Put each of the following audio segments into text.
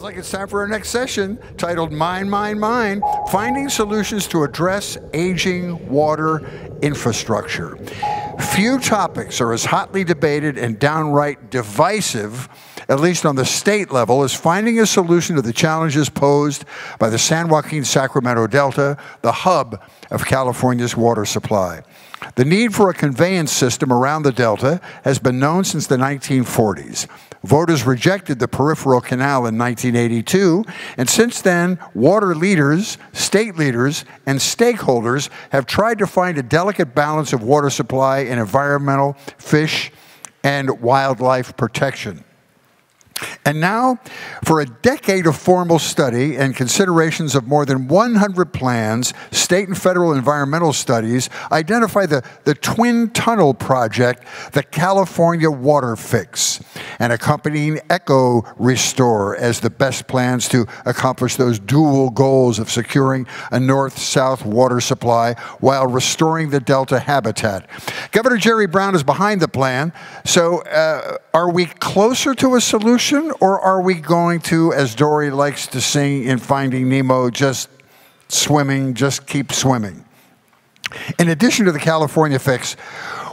like it's time for our next session, titled Mine, Mine, Mine, Finding Solutions to Address Aging Water Infrastructure. Few topics are as hotly debated and downright divisive, at least on the state level, as finding a solution to the challenges posed by the San Joaquin-Sacramento Delta, the hub of California's water supply. The need for a conveyance system around the Delta has been known since the 1940s. Voters rejected the peripheral canal in 1982, and since then, water leaders, state leaders, and stakeholders have tried to find a delicate balance of water supply and environmental, fish, and wildlife protection. And now, for a decade of formal study and considerations of more than 100 plans, state and federal environmental studies identify the Twin Tunnel Project, the California Water Fix, and accompanying Eco Restore as the best plans to accomplish those dual goals of securing a north-south water supply while restoring the Delta habitat. Governor Jerry Brown is behind the plan, so are we closer to a solution? Or are we going to, as Dory likes to sing in Finding Nemo, just swimming, just keep swimming? In addition to the California Fix,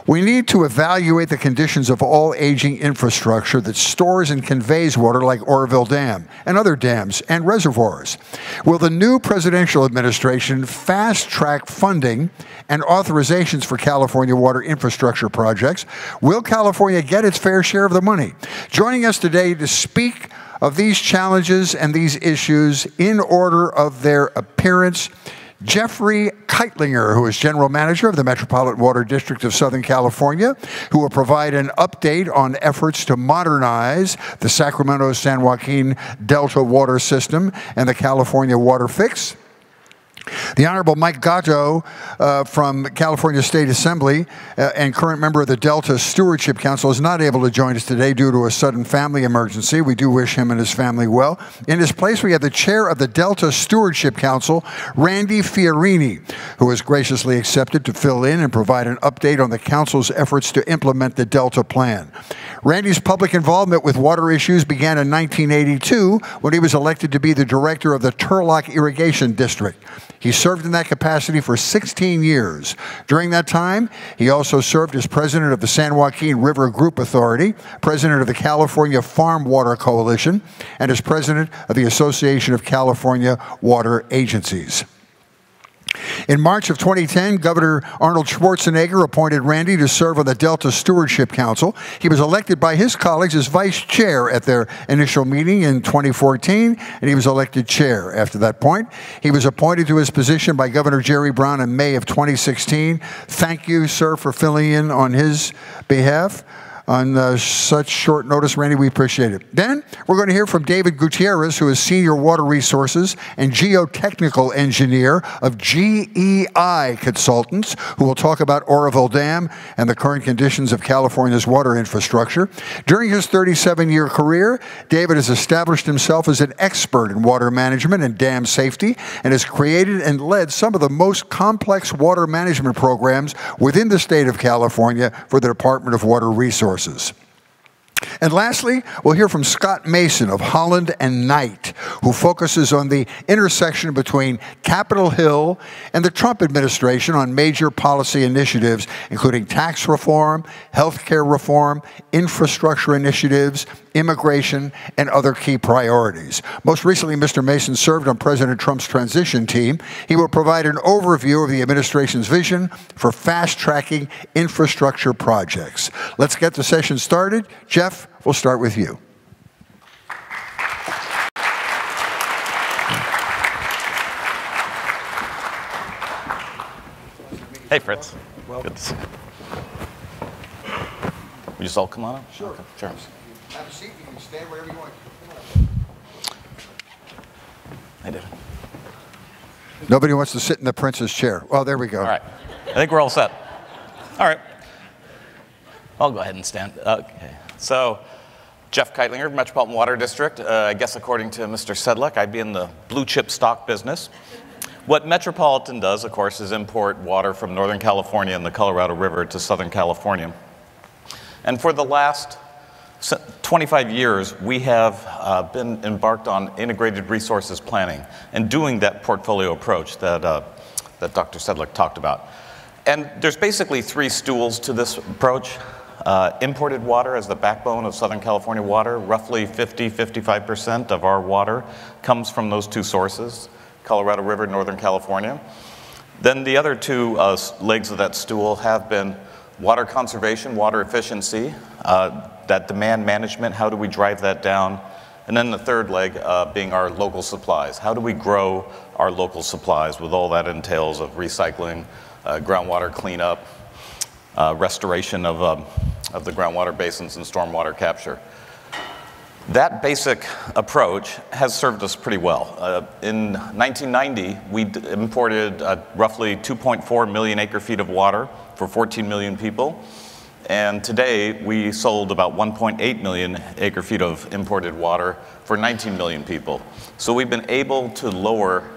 we need to evaluate the conditions of all aging infrastructure that stores and conveys water like Oroville Dam and other dams and reservoirs. Will the new presidential administration fast-track funding and authorizations for California water infrastructure projects? Will California get its fair share of the money? Joining us today to speak of these challenges and these issues in order of their appearance, Jeffrey Kightlinger, who is General Manager of the Metropolitan Water District of Southern California, who will provide an update on efforts to modernize the Sacramento-San Joaquin Delta water system and the California Water Fix. The Honorable Mike Gatto from California State Assembly and current member of the Delta Stewardship Council is not able to join us today due to a sudden family emergency. We do wish him and his family well. In his place, we have the chair of the Delta Stewardship Council, Randy Fiorini, who has graciously accepted to fill in and provide an update on the council's efforts to implement the Delta plan. Randy's public involvement with water issues began in 1982 when he was elected to be the director of the Turlock Irrigation District. He served in that capacity for 16 years. During that time, he also served as president of the San Joaquin River Group Authority, president of the California Farm Water Coalition, and as president of the Association of California Water Agencies. In March of 2010, Governor Arnold Schwarzenegger appointed Randy to serve on the Delta Stewardship Council. He was elected by his colleagues as vice chair at their initial meeting in 2014, and he was elected chair after that point. He was appointed to his position by Governor Jerry Brown in May of 2016. Thank you, sir, for filling in on his behalf on such short notice. Randy, we appreciate it. Then we're going to hear from David Gutierrez, who is Senior Water Resources and Geotechnical Engineer of GEI Consultants, who will talk about Oroville Dam and the current conditions of California's water infrastructure. During his 37-year career, David has established himself as an expert in water management and dam safety and has created and led some of the most complex water management programs within the state of California for the Department of Water Resources. And lastly, we'll hear from Scott Mason of Holland and Knight, who focuses on the intersection between Capitol Hill and the Trump administration on major policy initiatives, including tax reform, healthcare reform, infrastructure initiatives, immigration, and other key priorities. Most recently, Mr. Mason served on President Trump's transition team. He will provide an overview of the administration's vision for fast-tracking infrastructure projects. Let's get the session started. Jeff, we'll start with you. Hey, Fritz. Welcome. Good to see you. Will you just all come on up? Sure. Okay. Sure. Have a seat. You can stand wherever you want. I did. Nobody wants to sit in the prince's chair. Well, there we go. All right. I think we're all set. All right. I'll go ahead and stand. Okay. So, Jeff Kightlinger, Metropolitan Water District. I guess according to Mr. Sedlak, I'd be in the blue chip stock business. What Metropolitan does, of course, is import water from Northern California and the Colorado River to Southern California. And for the last 25 years, we have been embarked on integrated resources planning and doing that portfolio approach that, that Dr. Sedlick talked about. And there's basically 3 stools to this approach. Imported water as the backbone of Southern California water. Roughly 55% of our water comes from those 2 sources, Colorado River, Northern California. Then the other 2 legs of that stool have been water conservation, water efficiency, that demand management, how do we drive that down? And then the third leg being our local supplies. How do we grow our local supplies with all that entails of recycling, groundwater cleanup, restoration of the groundwater basins and stormwater capture. That basic approach has served us pretty well. In 1990, we imported roughly 2.4 million acre-feet of water for 14 million people. And today, we sold about 1.8 million acre-feet of imported water for 19 million people. So we've been able to lower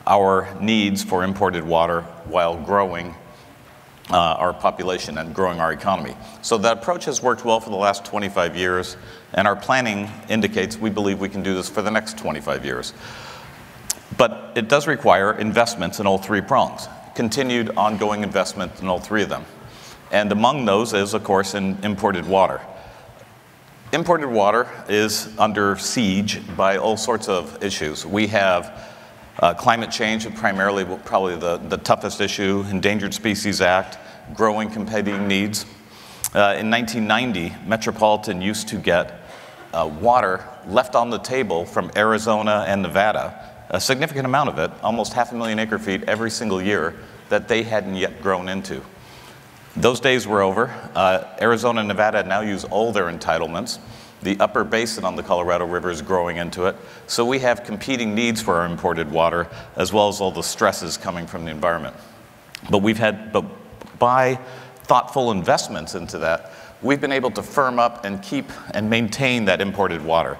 our needs for imported water while growing our population and growing our economy. So that approach has worked well for the last 25 years, and our planning indicates we believe we can do this for the next 25 years. But it does require investments in all 3 prongs, continued ongoing investment in all 3 of them. And among those is, of course, in imported water. Imported water is under siege by all sorts of issues. We have climate change, primarily probably the toughest issue, Endangered Species Act, growing competing needs. In 1990, Metropolitan used to get water left on the table from Arizona and Nevada, a significant amount of it, almost 500,000 acre-feet every single year, that they hadn't yet grown into. Those days were over. Arizona and Nevada now use all their entitlements. The upper basin on the Colorado River is growing into it. So we have competing needs for our imported water, as well as all the stresses coming from the environment. But by thoughtful investments into that, we've been able to firm up and keep and maintain that imported water.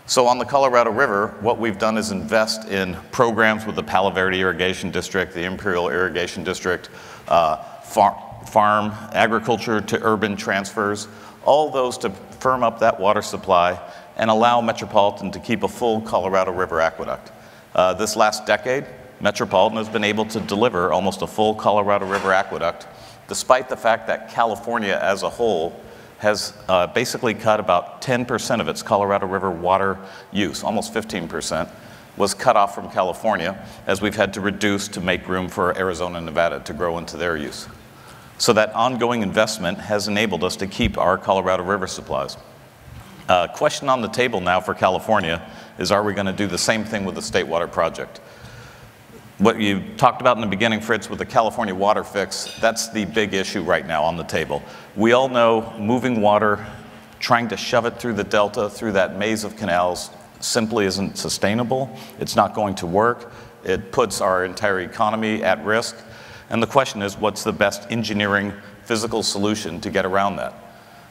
So on the Colorado River, what we've done is invest in programs with the Palo Verde Irrigation District, the Imperial Irrigation District, farm, agriculture to urban transfers, all those to firm up that water supply and allow Metropolitan to keep a full Colorado River aqueduct. This last decade, Metropolitan has been able to deliver almost a full Colorado River aqueduct, despite the fact that California as a whole has basically cut about 10% of its Colorado River water use, almost 15%, was cut off from California, as we've had to reduce to make room for Arizona and Nevada to grow into their use. So that ongoing investment has enabled us to keep our Colorado River supplies. Question on the table now for California is, are we going to do the same thing with the State Water Project? What you talked about in the beginning, Fritz, with the California water fix, that's the big issue right now on the table. We all know moving water, trying to shove it through the delta, through that maze of canals, simply isn't sustainable. It's not going to work. It puts our entire economy at risk. And the question is, what's the best engineering, physical solution to get around that?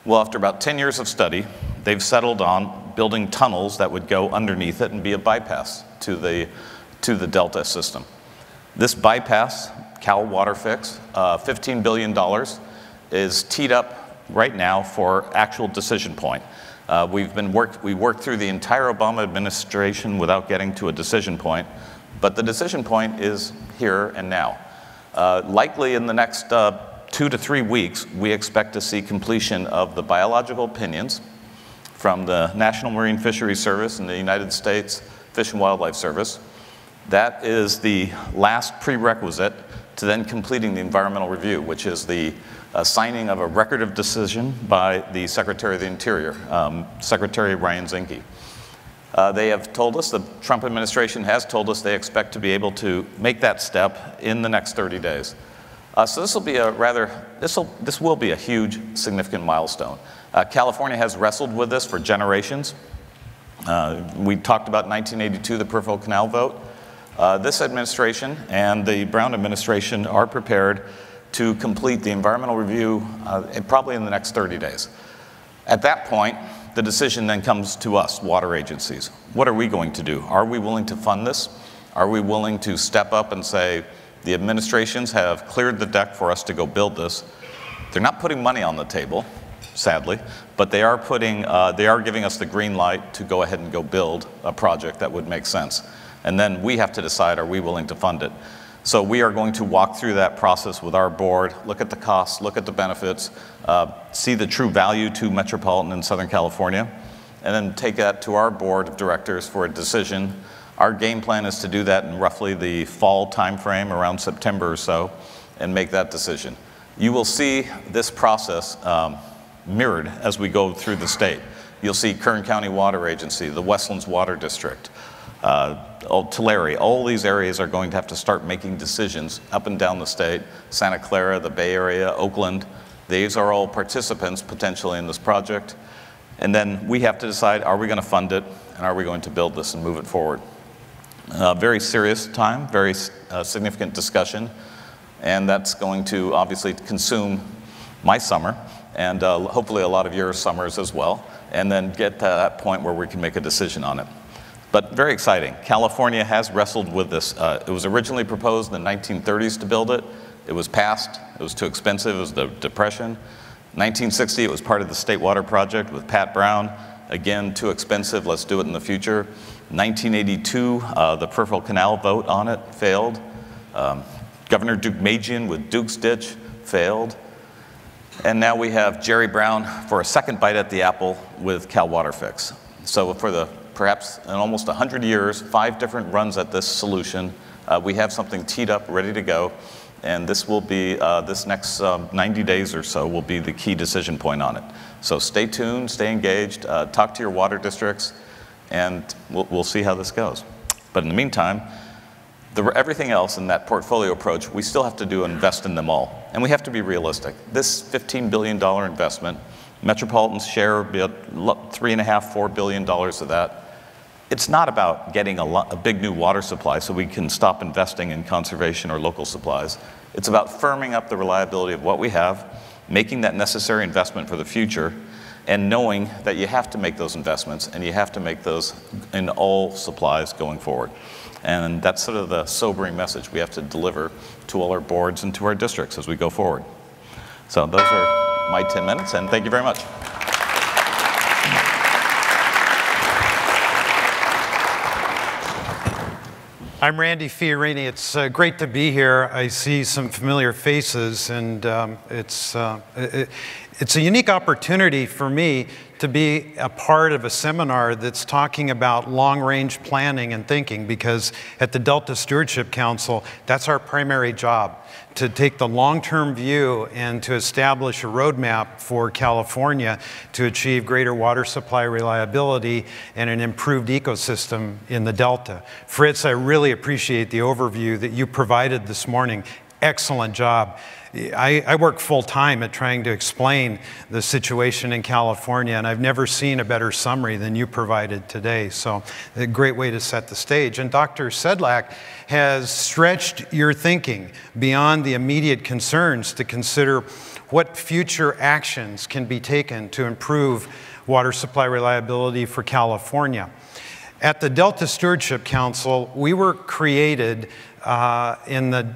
Well, after about 10 years of study, they've settled on building tunnels that would go underneath it and be a bypass to the delta system. This bypass, Cal Water Fix, $15 billion, is teed up right now for actual decision point. We worked through the entire Obama administration without getting to a decision point, but the decision point is here and now. Likely in the next 2 to 3 weeks, we expect to see completion of the biological opinions from the National Marine Fisheries Service and the United States Fish and Wildlife Service. That is the last prerequisite to then completing the environmental review, which is the signing of a record of decision by the Secretary of the Interior, Secretary Ryan Zinke. They have told us, the Trump administration has told us they expect to be able to make that step in the next 30 days. So this will be this will be a huge, significant milestone. California has wrestled with this for generations. We talked about 1982, the Peripheral Canal vote. This administration and the Brown administration are prepared to complete the environmental review probably in the next 30 days. At that point, the decision then comes to us, water agencies. What are we going to do? Are we willing to fund this? Are we willing to step up and say, the administrations have cleared the deck for us to go build this? They're not putting money on the table. sadly, but they are giving us the green light to go ahead and go build a project that would make sense. And then we have to decide, are we willing to fund it? So we are going to walk through that process with our board, look at the costs, look at the benefits, see the true value to Metropolitan in Southern California, and then take that to our board of directors for a decision. Our game plan is to do that in roughly the fall timeframe, around September or so, and make that decision. You will see this process mirrored as we go through the state. You'll see Kern County Water Agency, the Westlands Water District, Tulare. All these areas are going to have to start making decisions up and down the state. Santa Clara, the Bay Area, Oakland, these are all participants potentially in this project. And then we have to decide, are we going to fund it, and are we going to build this and move it forward? Very serious time, very significant discussion, and that's going to obviously consume my summer, and hopefully a lot of your summers as well, and then get to that point where we can make a decision on it. But very exciting. California has wrestled with this. It was originally proposed in the 1930s to build it. It was passed. It was too expensive. It was the Depression. 1960, it was part of the State Water Project with Pat Brown. Again, too expensive. Let's do it in the future. 1982, the peripheral canal vote on it failed. Governor Deukmejian with Duke's Ditch failed. And now we have Jerry Brown for a second bite at the apple with Cal Water Fix. So for perhaps in almost 100 years, 5 different runs at this solution, we have something teed up, ready to go. And this will be, this next 90 days or so will be the key decision point on it. So stay tuned, stay engaged, talk to your water districts, and we'll see how this goes. But in the meantime, everything else in that portfolio approach, we still have to do invest in them all. And we have to be realistic. This $15 billion investment, Metropolitan's share will be $3.5, $4 billion of that. It's not about getting a big new water supply so we can stop investing in conservation or local supplies. It's about firming up the reliability of what we have, making that necessary investment for the future, and knowing that you have to make those investments and you have to make those in all supplies going forward. And that's sort of the sobering message we have to deliver to all our boards and to our districts as we go forward. So those are my 10 minutes, and thank you very much. I'm Randy Fiorini. It's great to be here. I see some familiar faces, and it's a unique opportunity for me to be a part of a seminar that's talking about long-range planning and thinking, because at the Delta Stewardship Council, that's our primary job, to take the long-term view and to establish a roadmap for California to achieve greater water supply reliability and an improved ecosystem in the Delta. Fritz, I really appreciate the overview that you provided this morning. Excellent job. I work full-time at trying to explain the situation in California, and I've never seen a better summary than you provided today. So a great way to set the stage. And Dr. Sedlak has stretched your thinking beyond the immediate concerns to consider what future actions can be taken to improve water supply reliability for California. At the Delta Stewardship Council, we were created in the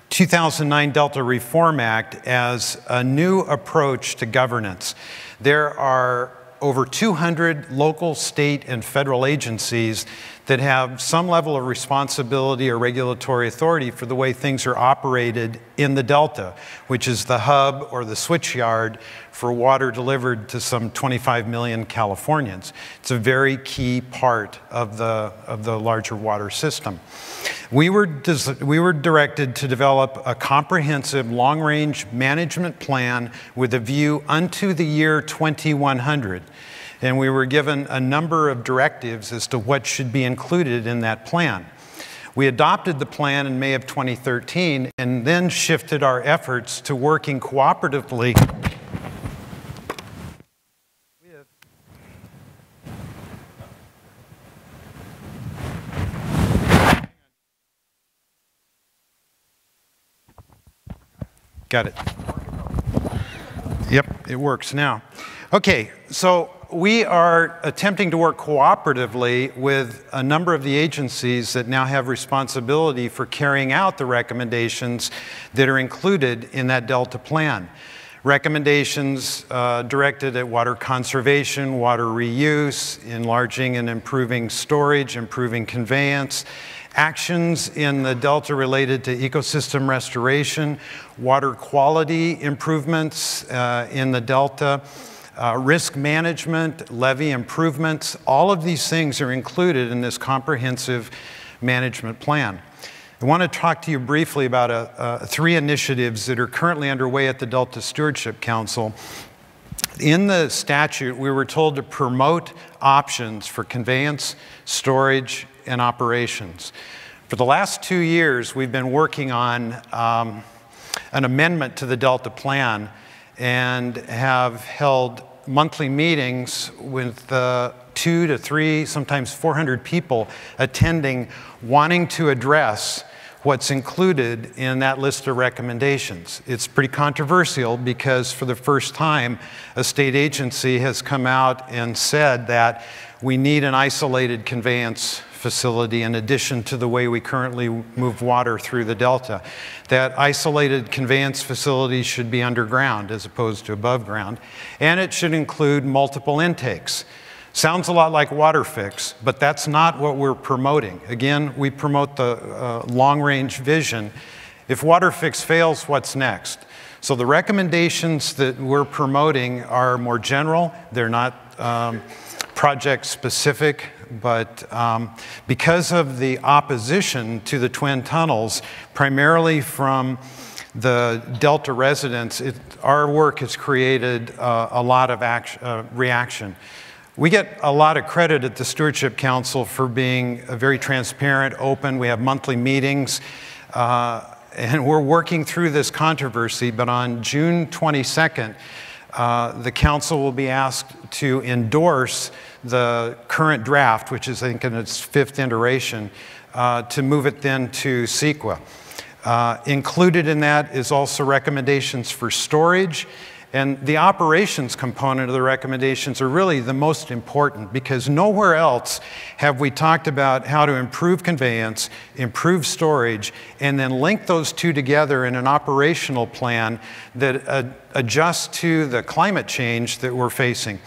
2009 Delta Reform Act as a new approach to governance. There are over 200 local, state, and federal agencies that have some level of responsibility or regulatory authority for the way things are operated in the Delta, which is the hub or the switchyard for water delivered to some 25 million Californians. It's a very key part of the larger water system. We were directed to develop a comprehensive long-range management plan with a view unto the year 2100. And we were given a number of directives as to what should be included in that plan. We adopted the plan in May of 2013 and then shifted our efforts to working cooperatively with Got it. Yep, it works now. Okay, so we are attempting to work cooperatively with a number of the agencies that now have responsibility for carrying out the recommendations that are included in that Delta plan. Recommendations directed at water conservation, water reuse, enlarging and improving storage, improving conveyance, actions in the Delta related to ecosystem restoration, water quality improvements in the Delta, risk management, levee improvements. All of these things are included in this comprehensive management plan. I want to talk to you briefly about 3 initiatives that are currently underway at the Delta Stewardship Council. In the statute, we were told to promote options for conveyance, storage, and operations. For the last 2 years, we've been working on an amendment to the Delta Plan and have held monthly meetings with 2 to 3, sometimes 400 people attending, wanting to address what's included in that list of recommendations. It's pretty controversial because for the first time, a state agency has come out and said that we need an isolated conveyance facility in addition to the way we currently move water through the Delta. That isolated conveyance facility should be underground as opposed to above ground, and it should include multiple intakes. Sounds a lot like water fix, but that's not what we're promoting. Again, we promote the long-range vision. If water fix fails, what's next? So the recommendations that we're promoting are more general. They're not project-specific, but because of the opposition to the twin tunnels, primarily from the Delta residents, our work has created a lot of reaction. We get a lot of credit at the Stewardship Council for being very transparent, open. We have monthly meetings, and we're working through this controversy, but on June 22nd, the council will be asked to endorse the current draft, which is, I think, in its 5th iteration, to move it then to CEQA. Included in that is also recommendations for storage, and the operations component of the recommendations are really the most important because nowhere else have we talked about how to improve conveyance, improve storage, and then link those two together in an operational plan that adjusts to the climate change that we're facing.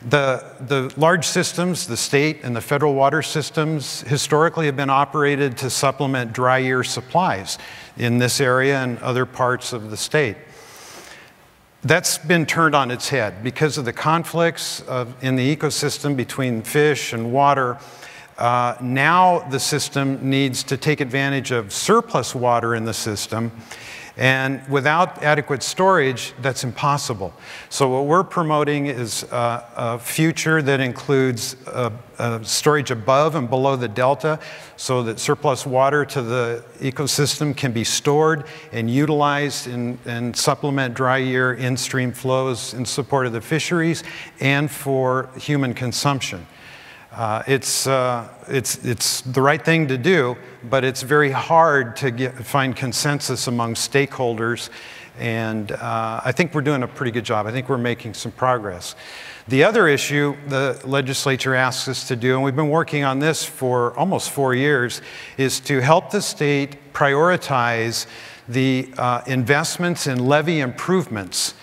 The large systems, the state and the federal water systems, historically have been operated to supplement dry year supplies in this area and other parts of the state. That's been turned on its head because of the conflicts in the ecosystem between fish and water. Now the system needs to take advantage of surplus water in the system, and without adequate storage, that's impossible. So what we're promoting is a future that includes storage above and below the Delta so that surplus water to the ecosystem can be stored and utilized and supplement dry year in-stream flows in support of the fisheries and for human consumption. It's the right thing to do, but it's very hard to find consensus among stakeholders, and I think we're doing a pretty good job. I think we're making some progress. The other issue the legislature asks us to do, and we've been working on this for almost 4 years, is to help the state prioritize the investments in levee improvements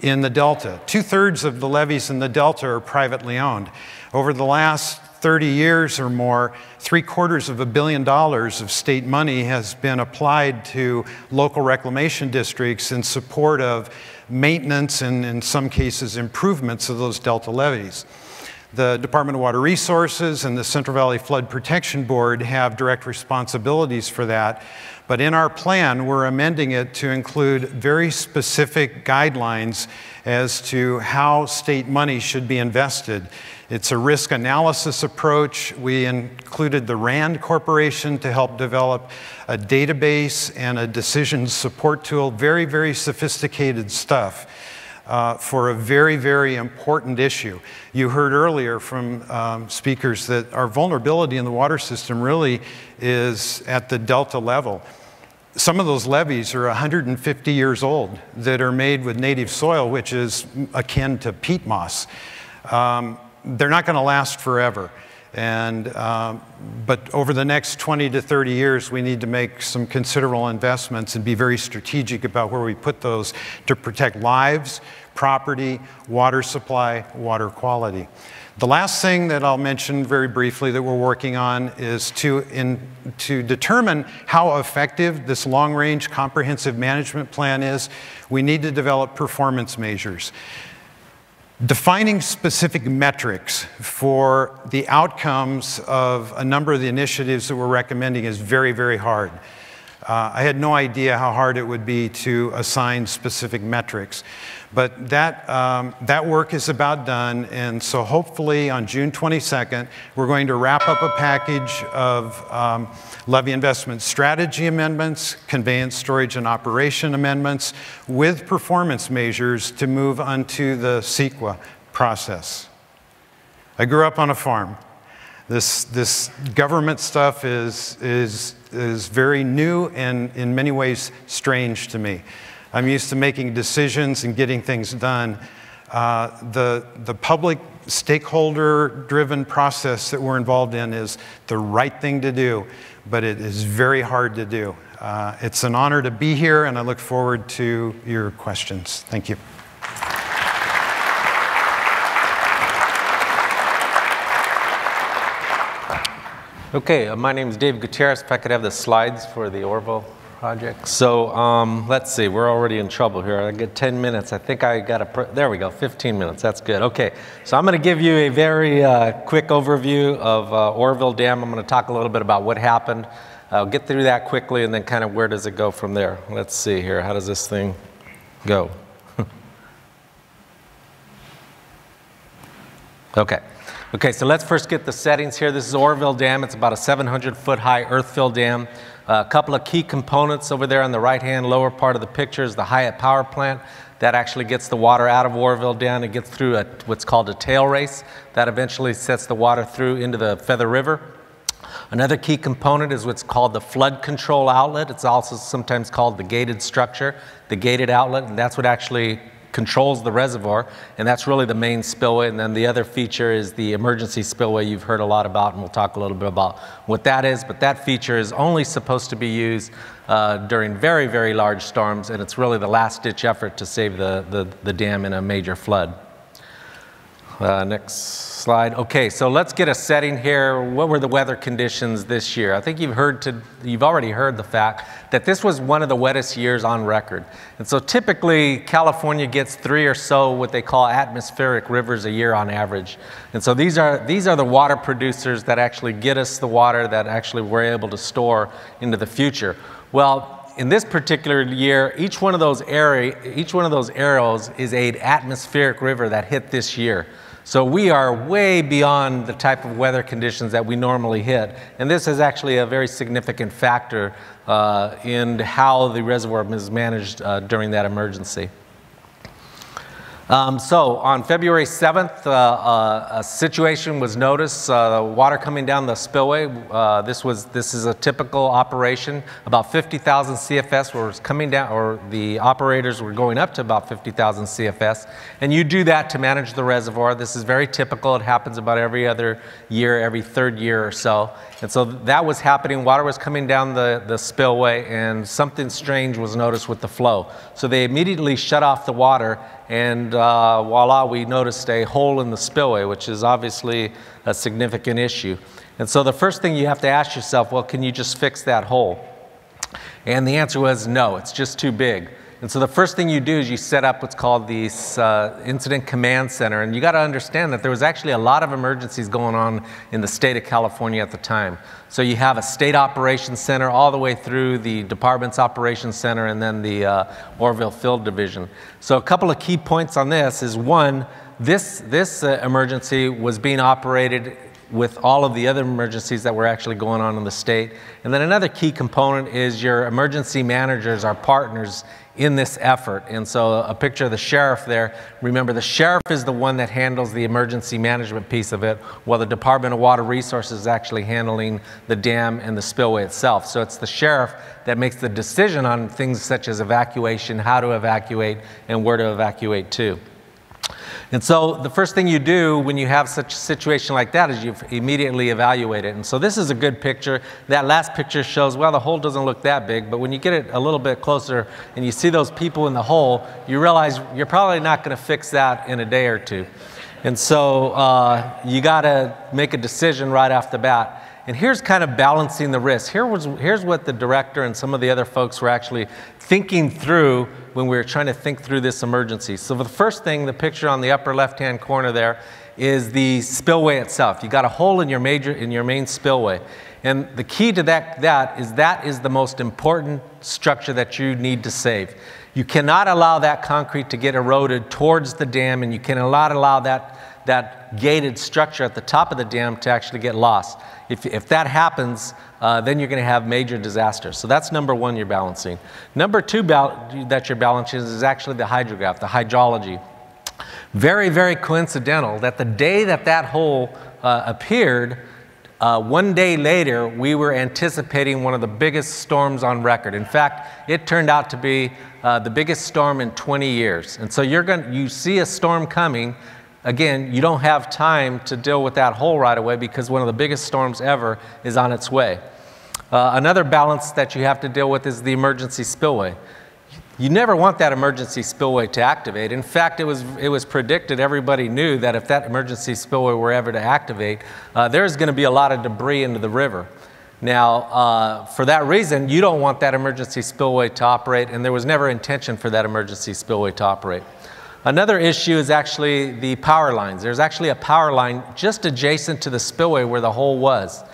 in the Delta. 2/3 of the levees in the Delta are privately owned. Over the last 30 years or more, $750 million of state money has been applied to local reclamation districts in support of maintenance and, in some cases, improvements of those Delta levees. The Department of Water Resources and the Central Valley Flood Protection Board have direct responsibilities for that. But in our plan, we're amending it to include very specific guidelines as to how state money should be invested. It's a risk analysis approach. We included the RAND Corporation to help develop a database and a decision support tool, very, very sophisticated stuff for a very, very important issue. You heard earlier from speakers that our vulnerability in the water system really is at the Delta level. Some of those levees are 150 years old that are made with native soil, which is akin to peat moss. They're not going to last forever. And, but over the next 20 to 30 years, we need to make some considerable investments and be very strategic about where we put those to protect lives, property, water supply, water quality. The last thing that I'll mention very briefly that we're working on is to determine how effective this long-range comprehensive management plan is, we need to develop performance measures. Defining specific metrics for the outcomes of a number of the initiatives that we're recommending is very, very hard. I had no idea how hard it would be to assign specific metrics. But that work is about done, and so hopefully on June 22nd, we're going to wrap up a package of levy investment strategy amendments, conveyance, storage, and operation amendments with performance measures to move onto the CEQA process. I grew up on a farm. This government stuff is very new and in many ways strange to me. I'm used to making decisions and getting things done. The public stakeholder-driven process that we're involved in is the right thing to do, but it is very hard to do. It's an honor to be here, and I look forward to your questions. Thank you. Okay, my name is Dave Gutierrez. If I could have the slides for the Oroville project. So let's see, we're already in trouble here. I get 10 minutes. I think I got there we go, 15 minutes. That's good. Okay, so I'm going to give you a very quick overview of Oroville Dam. I'm going to talk a little bit about what happened. I'll get through that quickly, and then kind of where does it go from there. Let's see here. How does this thing go? Okay, so let's first get the settings here. This is Oroville Dam. It's about a 700-foot high earth-fill dam. A couple of key components over there on the right-hand lower part of the picture is the Hyatt power plant. That actually gets the water out of Oroville Dam. It gets through what's called a tail race. That eventually sets the water through into the Feather River. Another key component is what's called the flood control outlet. It's also sometimes called the gated structure, the gated outlet, and that's what actually controls the reservoir, and that's really the main spillway. And then the other feature is the emergency spillway you've heard a lot about, and we'll talk a little bit about what that is. But that feature is only supposed to be used during very, very large storms, and it's really the last-ditch effort to save the dam in a major flood. Next slide. Okay, so let's get a setting here. What were the weather conditions this year? I think you've already heard the fact that this was one of the wettest years on record. And so typically California gets 3 or so what they call atmospheric rivers a year on average. And so these are the water producers that actually get us the water that actually we're able to store into the future. Well, in this particular year, each one of those arrows is an atmospheric river that hit this year. So we are way beyond the type of weather conditions that we normally hit. And this is actually a very significant factor in how the reservoir is managed during that emergency. So on February 7th, a situation was noticed, water coming down the spillway. This is a typical operation. About 50,000 CFS was coming down, or the operators were going up to about 50,000 CFS. And you do that to manage the reservoir. This is very typical. It happens about every other year, every third year or so. And so that was happening. Water was coming down the spillway, and something strange was noticed with the flow. So they immediately shut off the water, and voila, we noticed a hole in the spillway, which is obviously a significant issue. And so the first thing you have to ask yourself, well, can you just fix that hole? And the answer was no, it's just too big. And so the first thing you do is you set up what's called the Incident Command Center. And you got to understand that there was actually a lot of emergencies going on in the state of California at the time. So you have a state operations center all the way through the department's operations center and then the Oroville Field Division. So a couple of key points on this is, one, this emergency was being operated with all of the other emergencies that were actually going on in the state. And then another key component is your emergency managers are partners in this effort. And so a picture of the sheriff there. Remember, the sheriff is the one that handles the emergency management piece of it, while the Department of Water Resources is actually handling the dam and the spillway itself. So it's the sheriff that makes the decision on things such as evacuation, how to evacuate, and where to evacuate to. And so the first thing you do when you have such a situation like that is you immediately evaluate it. And so this is a good picture. That last picture shows, well, the hole doesn't look that big, but when you get it a little bit closer and you see those people in the hole, you realize you're probably not going to fix that in a day or two. And so you got to make a decision right off the bat. And here's kind of balancing the risk. Here's what the director and some of the other folks were actually thinking through when we were trying to think through this emergency. So the first thing, the picture on the upper left-hand corner there, is the spillway itself. You got a hole in your main spillway. And the key to that is the most important structure that you need to save. You cannot allow that concrete to get eroded towards the dam, and you cannot allow that gated structure at the top of the dam to actually get lost. If that happens, then you're going to have major disasters. So that's number one you're balancing. Number two that you're balancing is actually the hydrograph, the hydrology. Very, very coincidental that the day that hole appeared, one day later, we were anticipating one of the biggest storms on record. In fact, it turned out to be the biggest storm in 20 years. And so you see a storm coming. Again, you don't have time to deal with that hole right away because one of the biggest storms ever is on its way. Another balance that you have to deal with is the emergency spillway. You never want that emergency spillway to activate. In fact, it was predicted, everybody knew that if that emergency spillway were ever to activate, there's going to be a lot of debris into the river. Now, for that reason, you don't want that emergency spillway to operate, and there was never intention for that emergency spillway to operate. Another issue is actually the power lines. There's actually a power line just adjacent to the spillway where the hole was.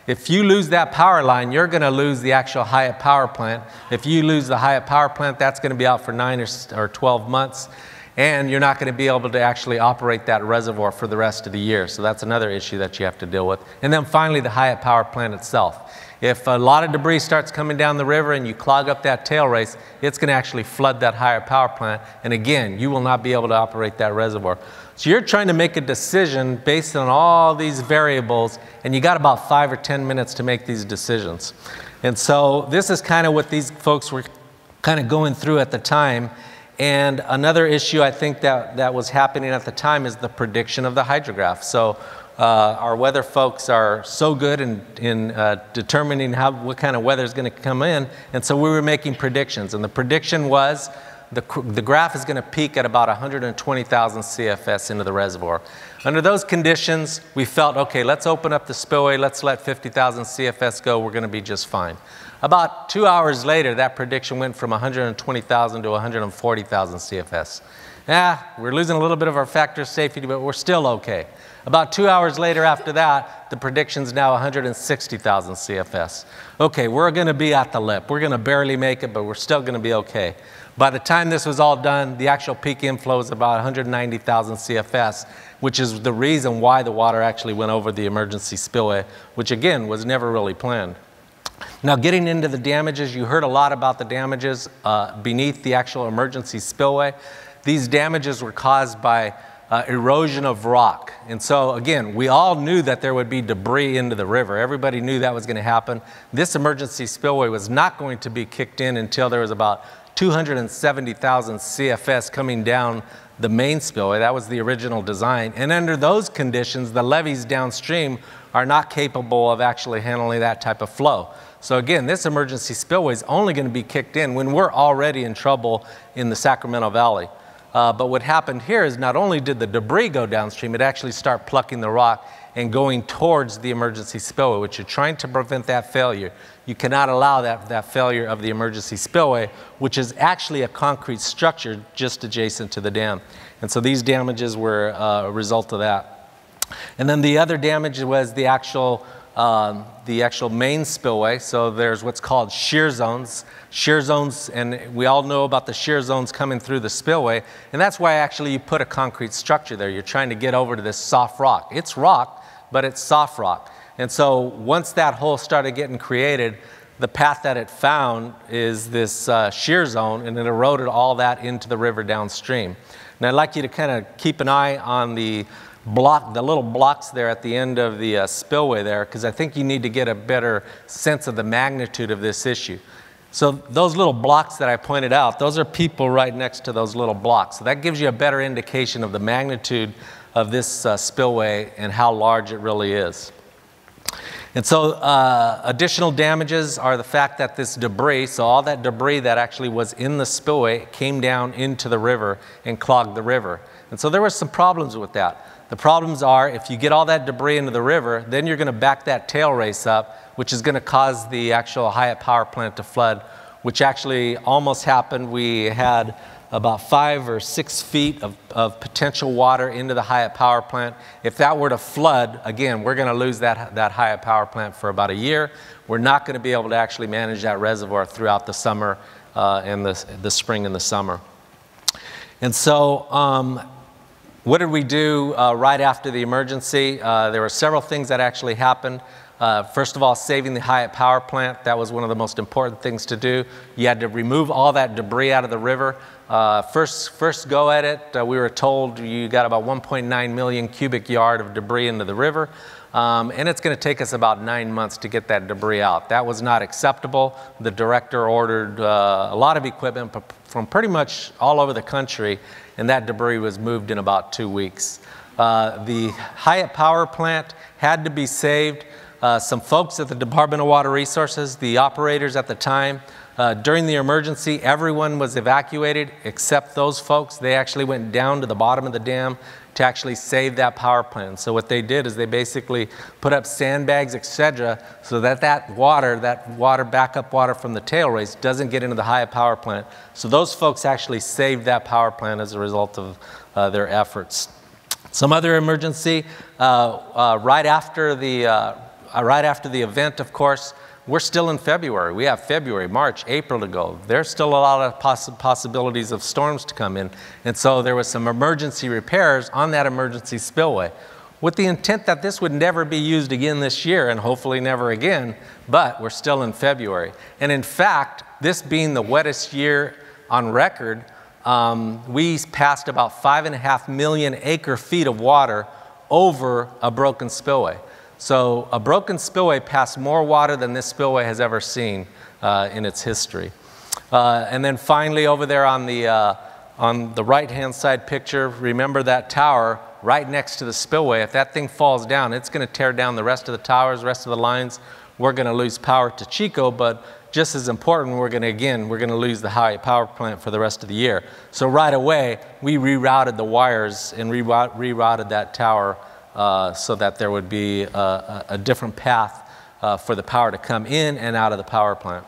If you lose that power line, you're going to lose the actual Hyatt power plant. If you lose the Hyatt power plant, that's going to be out for 9 or 12 months, and you're not going to be able to actually operate that reservoir for the rest of the year. So that's another issue that you have to deal with. And then finally, the Hyatt power plant itself. If a lot of debris starts coming down the river and you clog up that tail race, it's going to actually flood that Hyatt power plant. And again, you will not be able to operate that reservoir. So you're trying to make a decision based on all these variables, and you got about 5 or 10 minutes to make these decisions. And so this is kind of what these folks were kind of going through at the time. And another issue I think that was happening at the time is the prediction of the hydrograph. So our weather folks are so good in determining what kind of weather is going to come in, and so we were making predictions. And the prediction was the graph is going to peak at about 120,000 CFS into the reservoir. Under those conditions, we felt, okay, let's open up the spillway, let's let 50,000 CFS go, we're going to be just fine. About 2 hours later, that prediction went from 120,000 to 140,000 CFS. We're losing a little bit of our factor of safety, but we're still okay. About 2 hours later after that, the prediction's now 160,000 CFS. Okay, we're going to be at the lip. We're going to barely make it, but we're still going to be okay. By the time this was all done, the actual peak inflow is about 190,000 CFS, which is the reason why the water actually went over the emergency spillway, which again was never really planned. Now, getting into the damages, you heard a lot about the damages beneath the actual emergency spillway. These damages were caused by erosion of rock. And so again, we all knew that there would be debris into the river. Everybody knew that was going to happen. This emergency spillway was not going to be kicked in until there was about 270,000 CFS coming down the main spillway. That was the original design. And under those conditions, the levees downstream are not capable of actually handling that type of flow. So again, this emergency spillway is only going to be kicked in when we're already in trouble in the Sacramento Valley. But what happened here is not only did the debris go downstream, it actually started plucking the rock and going towards the emergency spillway, which you're trying to prevent that failure. You cannot allow that failure of the emergency spillway, which is actually a concrete structure just adjacent to the dam. And so these damages were a result of that. And then the other damage was the actual main spillway. So there's what's called shear zones. Shear zones, and we all know about the shear zones coming through the spillway, and that's why actually you put a concrete structure there. You're trying to get over to this soft rock. It's rock, but it's soft rock. And so once that hole started getting created, the path that it found is this shear zone, and it eroded all that into the river downstream. And I'd like you to kind of keep an eye on the little blocks there at the end of the spillway there, because I think you need to get a better sense of the magnitude of this issue. So those little blocks that I pointed out, those are people right next to those little blocks. So that gives you a better indication of the magnitude of this spillway and how large it really is. And so additional damages are the fact that this debris, so all that debris that actually was in the spillway came down into the river and clogged the river. And so there were some problems with that. The problems are if you get all that debris into the river, then you're going to back that tail race up, which is going to cause the actual Hyatt power plant to flood, which actually almost happened. We had about 5 or 6 feet of potential water into the Hyatt power plant. If that were to flood, again, we're going to lose that Hyatt power plant for about a year. We're not going to be able to actually manage that reservoir throughout the summer and the spring and the summer. And so what did we do right after the emergency? There were several things that actually happened. First of all, saving the Hyatt power plant. That was one of the most important things to do. You had to remove all that debris out of the river. First go at it, we were told you got about 1.9 million cubic yard of debris into the river. And it's going to take us about 9 months to get that debris out. That was not acceptable. The director ordered a lot of equipment from pretty much all over the country, and that debris was moved in about 2 weeks. The Hyatt power plant had to be saved. Some folks at the Department of Water Resources, the operators at the time, during the emergency, everyone was evacuated except those folks. They actually went down to the bottom of the dam to actually save that power plant. So what they did is they basically put up sandbags, etc., so that water, backup water from the tail race doesn't get into the Hyatt power plant. So those folks actually saved that power plant as a result of their efforts. Some other emergency, right after the event, of course, we're still in February. We have February, March, April to go. There's still a lot of possibilities of storms to come in. And so there was some emergency repairs on that emergency spillway with the intent that this would never be used again this year and hopefully never again, but we're still in February. And in fact, this being the wettest year on record, we passed about 5.5 million acre feet of water over a broken spillway. So a broken spillway passed more water than this spillway has ever seen in its history. And then finally over there on the right-hand side picture, remember that tower right next to the spillway. If that thing falls down, it's going to tear down the rest of the towers, the rest of the lines. We're going to lose power to Chico, but just as important, we're going to lose the Hyatt power plant for the rest of the year. So right away, we rerouted the wires and rerouted that tower so that there would be a different path for the power to come in and out of the power plant.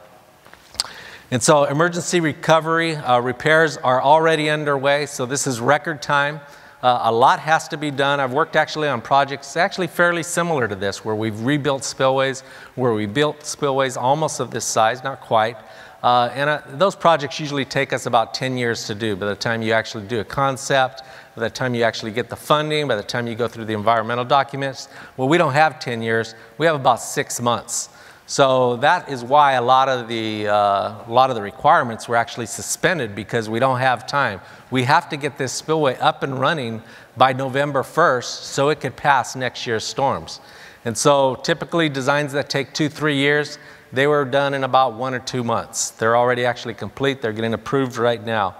And so emergency recovery repairs are already underway, so this is record time. A lot has to be done. I've worked actually on projects actually fairly similar to this, where we've rebuilt spillways, where we built spillways almost of this size, not quite. Those projects usually take us about 10 years to do. By the time you actually do a concept, by the time you actually get the funding, by the time you go through the environmental documents, well, we don't have 10 years. We have about 6 months. So that is why a lot of the requirements were actually suspended, because we don't have time. We have to get this spillway up and running by November 1st so it could pass next year's storms. And so typically designs that take 2-3 years, they were done in about 1 or 2 months. They're already actually complete. They're getting approved right now.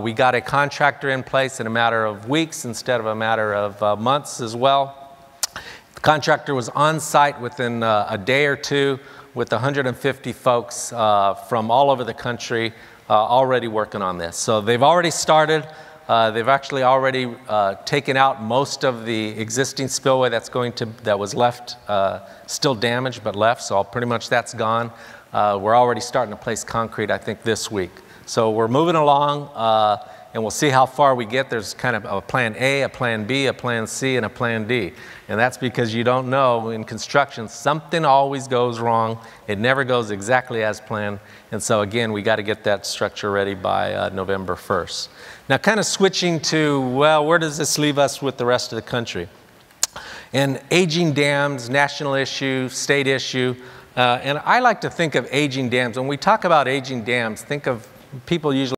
We got a contractor in place in a matter of weeks instead of a matter of months as well. The contractor was on site within a day or two with 150 folks from all over the country already working on this. So they've already started. They've actually already taken out most of the existing spillway that was left, still damaged but left, so pretty much that's gone. We're already starting to place concrete, I think, this week. So we're moving along, and we'll see how far we get. There's kind of a plan A, a plan B, a plan C, and a plan D. And that's because you don't know, in construction, something always goes wrong. It never goes exactly as planned. And so again, we got to get that structure ready by November 1st. Now, kind of switching to, well, where does this leave us with the rest of the country? And aging dams, national issue, state issue. And I like to think of aging dams. When we talk about aging dams, think of people usually,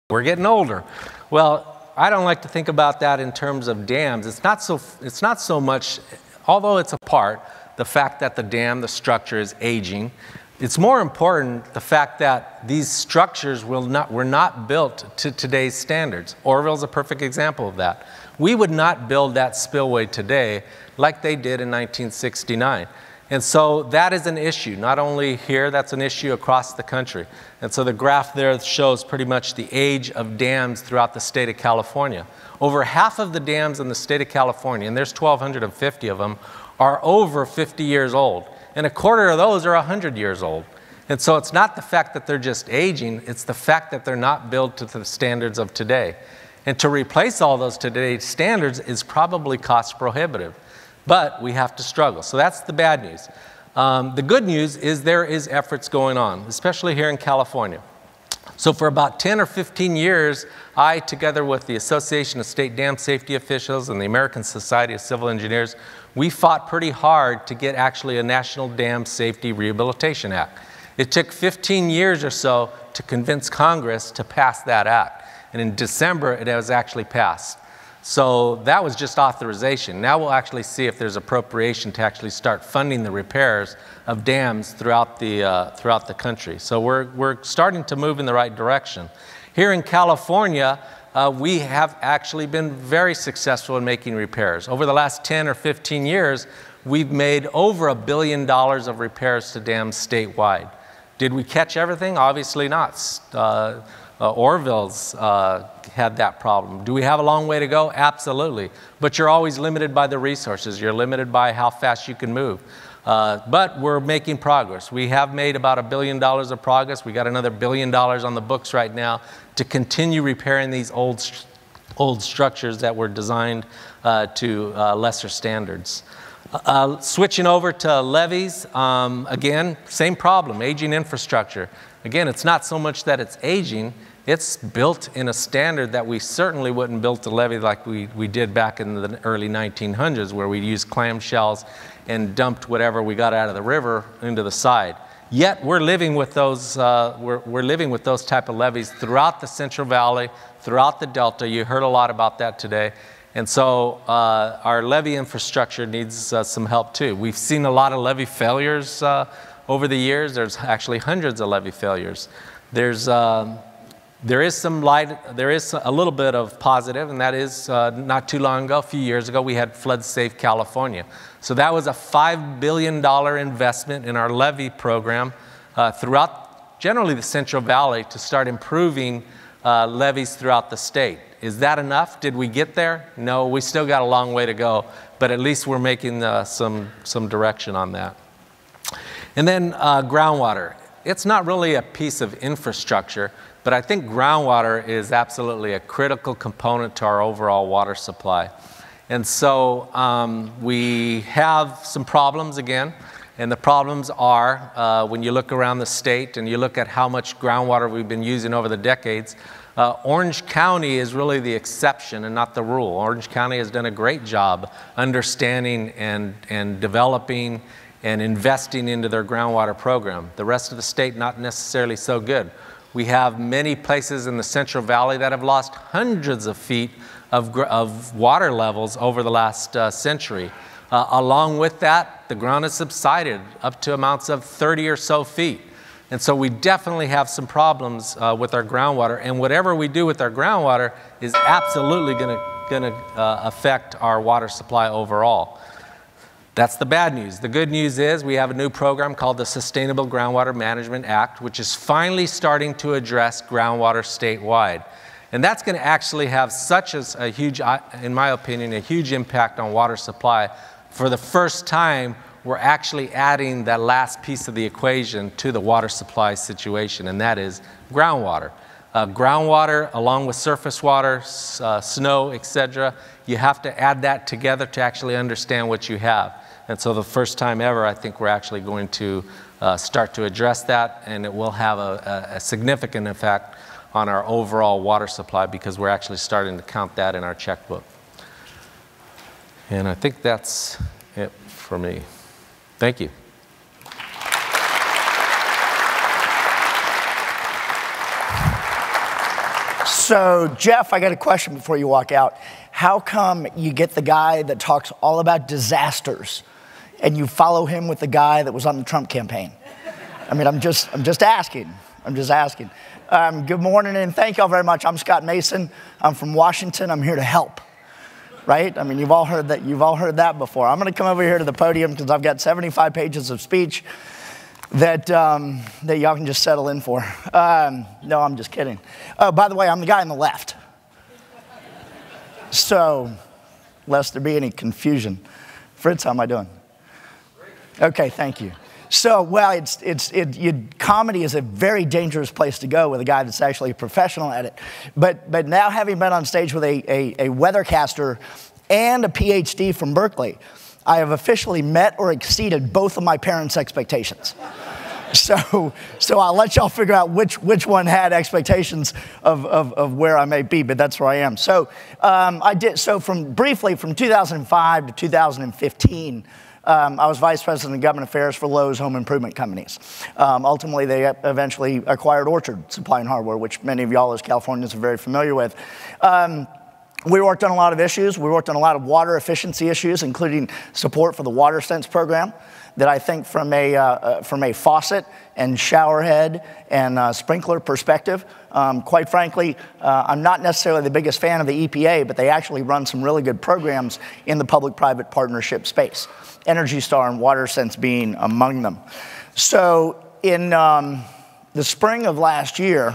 we're getting older. Well, I don't like to think about that in terms of dams. It's not so much, although it's a part, the fact that the dam, the structure is aging. It's more important the fact that these structures were not built to today's standards. Oroville's a perfect example of that. We would not build that spillway today like they did in 1969. And so that is an issue, not only here, that's an issue across the country. And so the graph there shows pretty much the age of dams throughout the state of California. Over half of the dams in the state of California, and there's 1,250 of them, are over 50 years old. And a quarter of those are 100 years old. And so it's not the fact that they're just aging, it's the fact that they're not built to the standards of today. And to replace all those today's standards is probably cost prohibitive. But we have to struggle. So that's the bad news. The good news is there is efforts going on, especially here in California. So for about 10 or 15 years, I, together with the Association of State Dam Safety Officials and the American Society of Civil Engineers, we fought pretty hard to get actually a National Dam Safety Rehabilitation Act. It took 15 years or so to convince Congress to pass that act. And in December, it was actually passed. So that was just authorization. Now we'll actually see if there's appropriation to actually start funding the repairs of dams throughout the country. So we're starting to move in the right direction. Here in California, we have actually been very successful in making repairs. Over the last 10 or 15 years, we've made over $1 billion of repairs to dams statewide. Did we catch everything? Obviously not. Oroville's had that problem. Do we have a long way to go? Absolutely. But you're always limited by the resources. You're limited by how fast you can move. But we're making progress. We have made about $1 billion of progress. We got another $1 billion on the books right now to continue repairing these old structures that were designed to lesser standards. Switching over to levees, again, same problem, aging infrastructure. Again, it's not so much that it's aging, it's built in a standard that we certainly wouldn't build a levee like we did back in the early 1900s, where we used clamshells and dumped whatever we got out of the river into the side. Yet we're living with those, we're living with those type of levees throughout the Central Valley, throughout the Delta. You heard a lot about that today. And so our levee infrastructure needs some help too. We've seen a lot of levee failures over the years. There's actually hundreds of levee failures. There is some light, there is a little bit of positive, and that is not too long ago, a few years ago, we had Flood Safe California. So that was a $5 billion investment in our levee program throughout generally the Central Valley to start improving levees throughout the state. Is that enough? Did we get there? No, we still got a long way to go, but at least we're making some direction on that. And then groundwater. It's not really a piece of infrastructure, but I think groundwater is absolutely a critical component to our overall water supply. And so we have some problems again, and the problems are when you look around the state and you look at how much groundwater we've been using over the decades, Orange County is really the exception and not the rule. Orange County has done a great job understanding and developing and investing into their groundwater program. The rest of the state, not necessarily so good. We have many places in the Central Valley that have lost hundreds of feet of water levels over the last century. Along with that, the ground has subsided up to amounts of 30 or so feet. And so we definitely have some problems with our groundwater, and whatever we do with our groundwater is absolutely gonna affect our water supply overall. That's the bad news. The good news is we have a new program called the Sustainable Groundwater Management Act, which is finally starting to address groundwater statewide. And that's going to actually have such a huge, in my opinion, a huge impact on water supply. For the first time, we're actually adding that last piece of the equation to the water supply situation, and that is groundwater. Groundwater, along with surface water, snow, etc., you have to add that together to actually understand what you have. And so the first time ever, I think we're actually going to start to address that, and it will have a significant effect on our overall water supply because we're actually starting to count that in our checkbook. And I think that's it for me. Thank you. So, Jeff, I got a question before you walk out. How come you get the guy that talks all about disasters and you follow him with the guy that was on the Trump campaign? I mean, I'm just asking. I'm just asking. Good morning, and thank y'all very much. I'm Scott Mason. I'm from Washington. I'm here to help. Right? I mean, you've all heard that. You've all heard that before. I'm going to come over here to the podium because I've got 75 pages of speech that that y'all can just settle in for. No, I'm just kidding. Oh, by the way, I'm the guy on the left. So, lest there be any confusion, Fritz, how am I doing? Okay, thank you. So, well, comedy is a very dangerous place to go with a guy that's actually a professional at it. But now, having been on stage with a weathercaster and a PhD from Berkeley, I have officially met or exceeded both of my parents' expectations. So I'll let y'all figure out which one had expectations of where I may be, but that's where I am. So briefly from 2005 to 2015. I was vice president of government affairs for Lowe's Home Improvement Companies. Ultimately, they eventually acquired Orchard Supply and Hardware, which many of y'all as Californians are very familiar with. We worked on a lot of issues. We worked on a lot of water efficiency issues, including support for the Water Sense program that I think from a faucet and showerhead and sprinkler perspective, quite frankly, I'm not necessarily the biggest fan of the EPA, but they actually run some really good programs in the public-private partnership space. Energy Star and Water Sense being among them. So in the spring of last year,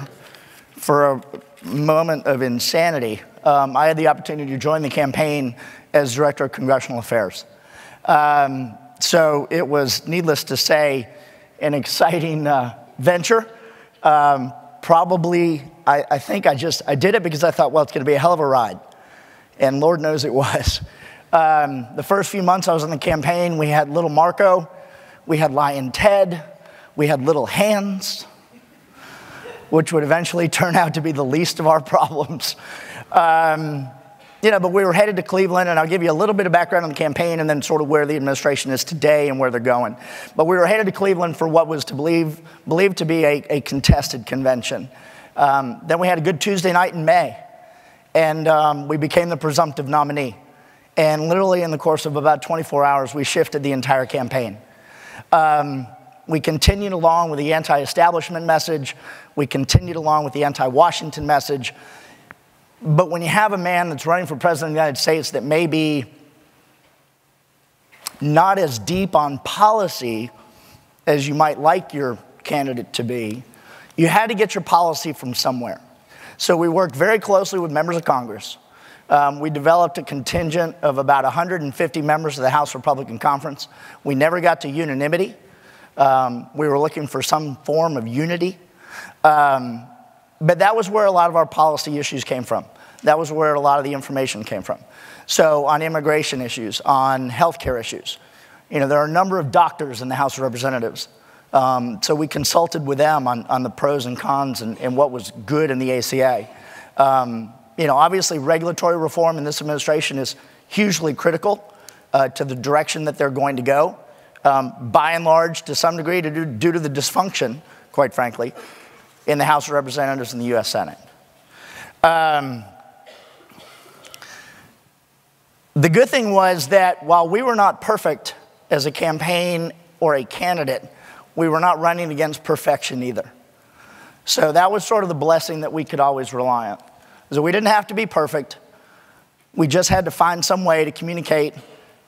for a moment of insanity, I had the opportunity to join the campaign as Director of Congressional Affairs. So it was, needless to say, an exciting venture. Probably, I think I did it because I thought, well, it's going to be a hell of a ride. And Lord knows it was. The first few months I was in the campaign, we had little Marco, we had Lion Ted, we had little Hans, which would eventually turn out to be the least of our problems. But we were headed to Cleveland, and I'll give you a little bit of background on the campaign and then sort of where the administration is today and where they're going. But we were headed to Cleveland for what was believed to be a contested convention. Then we had a good Tuesday night in May, and we became the presumptive nominee. And literally in the course of about 24 hours, we shifted the entire campaign. We continued along with the anti-establishment message. We continued along with the anti-Washington message. But when you have a man that's running for president of the United States that may be not as deep on policy as you might like your candidate to be, you had to get your policy from somewhere. So we worked very closely with members of Congress. We developed a contingent of about 150 members of the House Republican Conference. We never got to unanimity. We were looking for some form of unity. But that was where a lot of our policy issues came from. That was where a lot of the information came from. So on immigration issues, on healthcare issues, there are a number of doctors in the House of Representatives. So we consulted with them on the pros and cons and what was good in the ACA. Obviously regulatory reform in this administration is hugely critical to the direction that they're going to go. By and large, to some degree, due to the dysfunction, quite frankly, in the House of Representatives and the U.S. Senate. The good thing was that while we were not perfect as a campaign or a candidate, we were not running against perfection either. So that was sort of the blessing that we could always rely on. So we didn't have to be perfect. We just had to find some way to communicate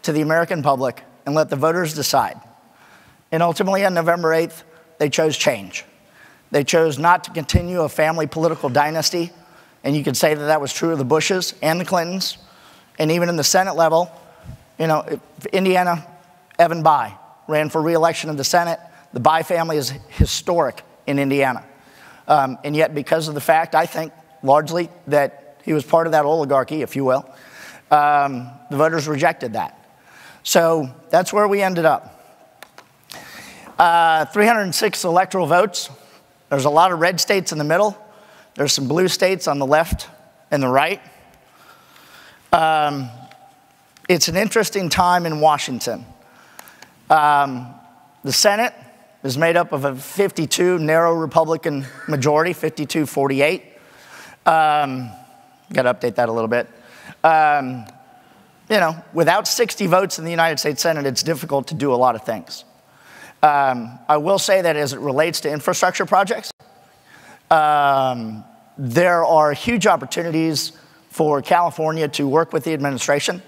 to the American public and let the voters decide. And ultimately on November 8th, they chose change. They chose not to continue a family political dynasty, and you could say that that was true of the Bushes and the Clintons, and even in the Senate level, Indiana, Evan Bayh ran for re-election in the Senate. The Bayh family is historic in Indiana, and yet because of the fact, I think, largely, that he was part of that oligarchy, if you will, the voters rejected that. So that's where we ended up. 306 electoral votes. There's a lot of red states in the middle. There's some blue states on the left and the right. It's an interesting time in Washington. The Senate is made up of a 52 narrow Republican majority, 52-48. Got to update that a little bit. Without 60 votes in the United States Senate, it's difficult to do a lot of things. I will say that as it relates to infrastructure projects, there are huge opportunities for California to work with the administration.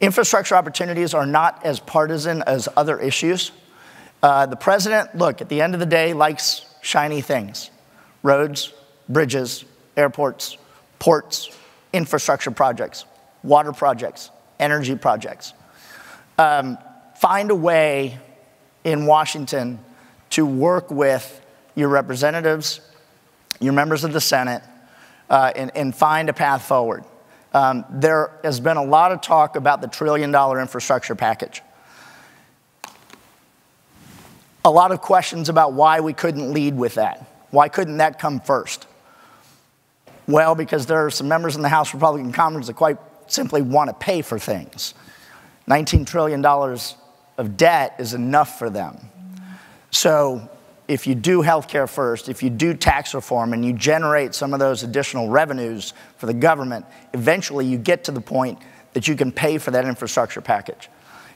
Infrastructure opportunities are not as partisan as other issues. The president, look, at the end of the day, likes shiny things. Roads, bridges, airports, ports, infrastructure projects, water projects, energy projects. Find a way in Washington to work with your representatives, your members of the Senate, and find a path forward. There has been a lot of talk about the $1 trillion infrastructure package. A lot of questions about why we couldn't lead with that. Why couldn't that come first? Well, because there are some members in the House Republican Conference that quite simply want to pay for things. $19 trillion of debt is enough for them. So if you do health care first, if you do tax reform, and you generate some of those additional revenues for the government, eventually you get to the point that you can pay for that infrastructure package.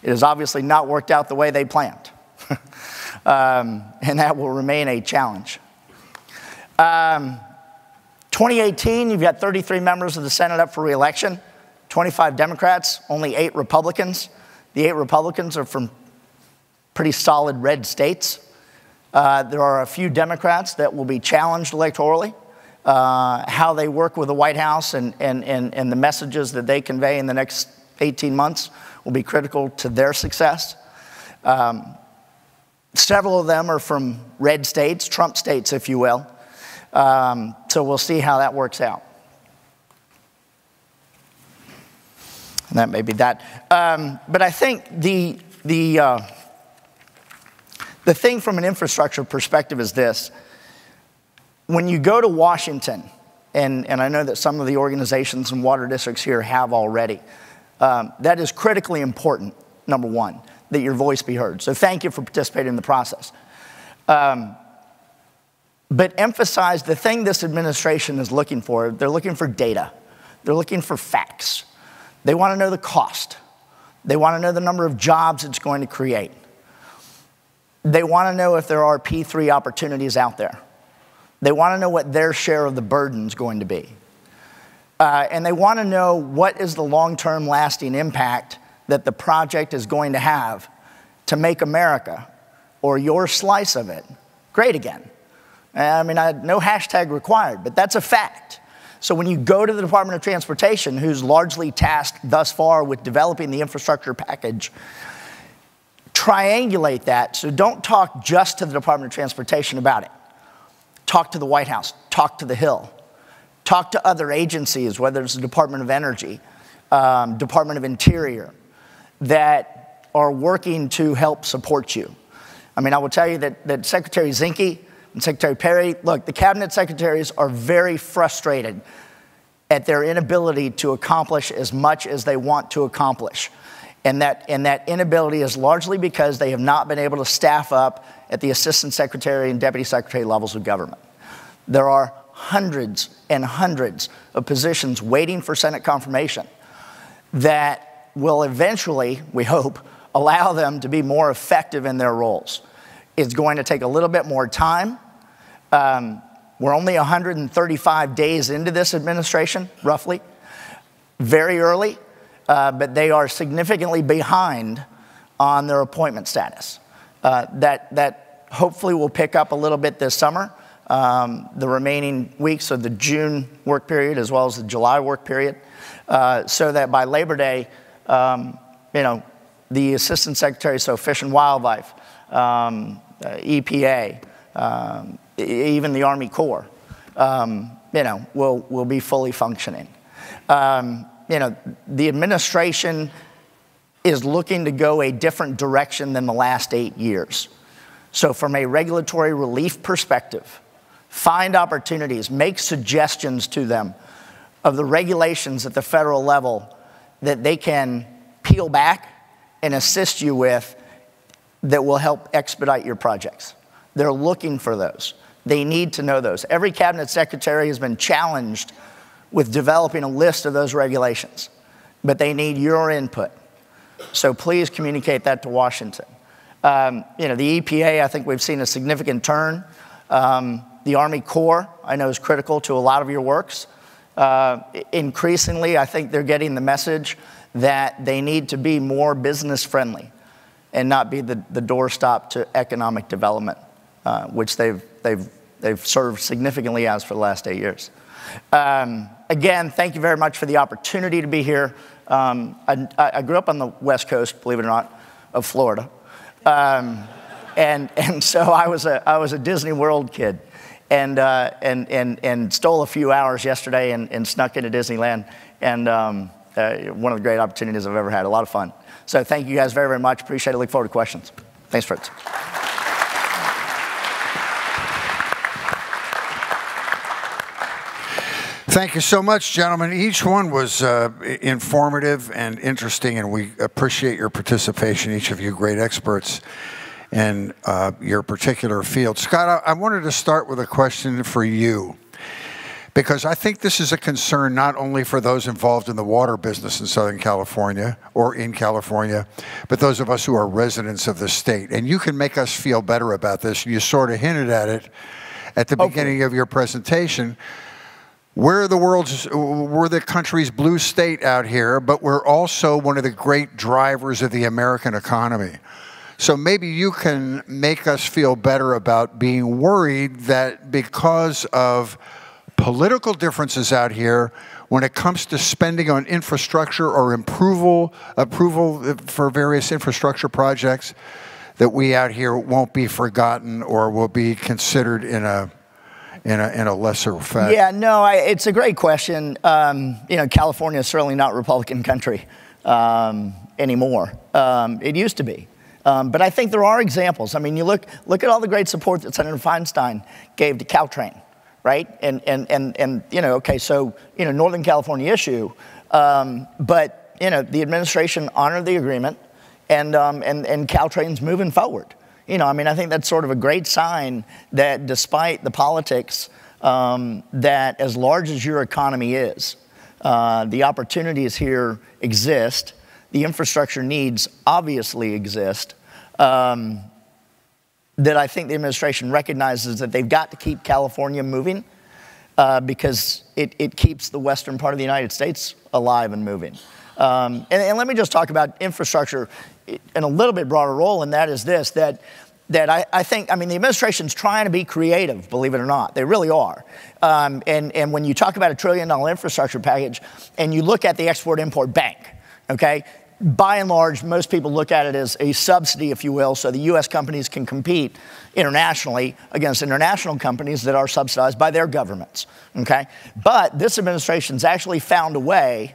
It has obviously not worked out the way they planned. And that will remain a challenge. 2018, you've got 33 members of the Senate up for re-election, 25 Democrats, only 8 Republicans. The 8 Republicans are from pretty solid red states. There are a few Democrats that will be challenged electorally. How they work with the White House and the messages that they convey in the next 18 months will be critical to their success. Several of them are from red states, Trump states, if you will. So we'll see how that works out. And that may be that. But I think the thing from an infrastructure perspective is this. When you go to Washington, and I know that some of the organizations and water districts here have already, that is critically important, number one, that your voice be heard. So thank you for participating in the process. But emphasize the thing this administration is looking for. They're looking for data. They're looking for facts. They want to know the cost. They want to know the number of jobs it's going to create. They want to know if there are P3 opportunities out there. They want to know what their share of the burden is going to be. And they want to know what is the long-term lasting impact that the project is going to have to make America, or your slice of it, great again. I mean, no hashtag required, but that's a fact. So when you go to the Department of Transportation, who's largely tasked thus far with developing the infrastructure package, triangulate that. So don't talk just to the Department of Transportation about it. Talk to the White House, talk to the Hill, talk to other agencies, whether it's the Department of Energy, Department of Interior, that are working to help support you. I mean, I will tell you that Secretary Zinke and Secretary Perry, look, the cabinet secretaries are very frustrated at their inability to accomplish as much as they want to accomplish. And that inability is largely because they have not been able to staff up at the assistant secretary and deputy secretary levels of government. There are hundreds and hundreds of positions waiting for Senate confirmation that will eventually, we hope, allow them to be more effective in their roles. It's going to take a little bit more time. We're only 135 days into this administration, roughly, very early, but they are significantly behind on their appointment status. That hopefully will pick up a little bit this summer, the remaining weeks of the June work period as well as the July work period, so that by Labor Day, the assistant secretary, so Fish and Wildlife, EPA, even the Army Corps, will be fully functioning. The administration is looking to go a different direction than the last 8 years. So from a regulatory relief perspective, find opportunities, make suggestions to them of the regulations at the federal level that they can peel back and assist you with that will help expedite your projects. They're looking for those. They need to know those. Every cabinet secretary has been challenged with developing a list of those regulations, but they need your input. So please communicate that to Washington. You know, the EPA, I think we've seen a significant turn. The Army Corps, I know, is critical to a lot of your works. Increasingly, I think they're getting the message that they need to be more business friendly and not be the doorstop to economic development, which they've served significantly as for the last 8 years. Again, thank you very much for the opportunity to be here. I grew up on the West Coast, believe it or not, of Florida. And so I was a Disney World kid, and stole a few hours yesterday and snuck into Disneyland, and one of the great opportunities I've ever had. A lot of fun. So thank you guys very, very much. Appreciate it. Look forward to questions. Thanks, Fritz. Thank you so much, gentlemen. Each one was informative and interesting, and we appreciate your participation, each of you great experts in your particular field. Scott, I wanted to start with a question for you, because I think this is a concern not only for those involved in the water business in Southern California or in California, but those of us who are residents of the state. And you can make us feel better about this. You sort of hinted at it at the beginning of your presentation. We're the country's blue state out here, but we're also one of the great drivers of the American economy. So maybe you can make us feel better about being worried that because of political differences out here, when it comes to spending on infrastructure or approval for various infrastructure projects, that we out here won't be forgotten or will be considered in a lesser fact. Yeah, no, it's a great question. You know, California is certainly not a Republican country anymore. It used to be. But I think there are examples. I mean, you look at all the great support that Senator Feinstein gave to Caltrain, right? And you know, okay, so, you know, Northern California issue, but, you know, the administration honored the agreement, and Caltrain's moving forward. You know, I mean, I think that's sort of a great sign that despite the politics, that as large as your economy is, the opportunities here exist, the infrastructure needs obviously exist, that I think the administration recognizes that they've got to keep California moving because it keeps the western part of the United States alive and moving. And let me just talk about infrastructure in a little bit broader role, and that is this, that I think, I mean, the administration's trying to be creative, believe it or not. They really are. And when you talk about $1 trillion infrastructure package and you look at the Export-Import Bank, okay, by and large, most people look at it as a subsidy, if you will, so the U.S. companies can compete internationally against international companies that are subsidized by their governments, okay? But this administration's actually found a way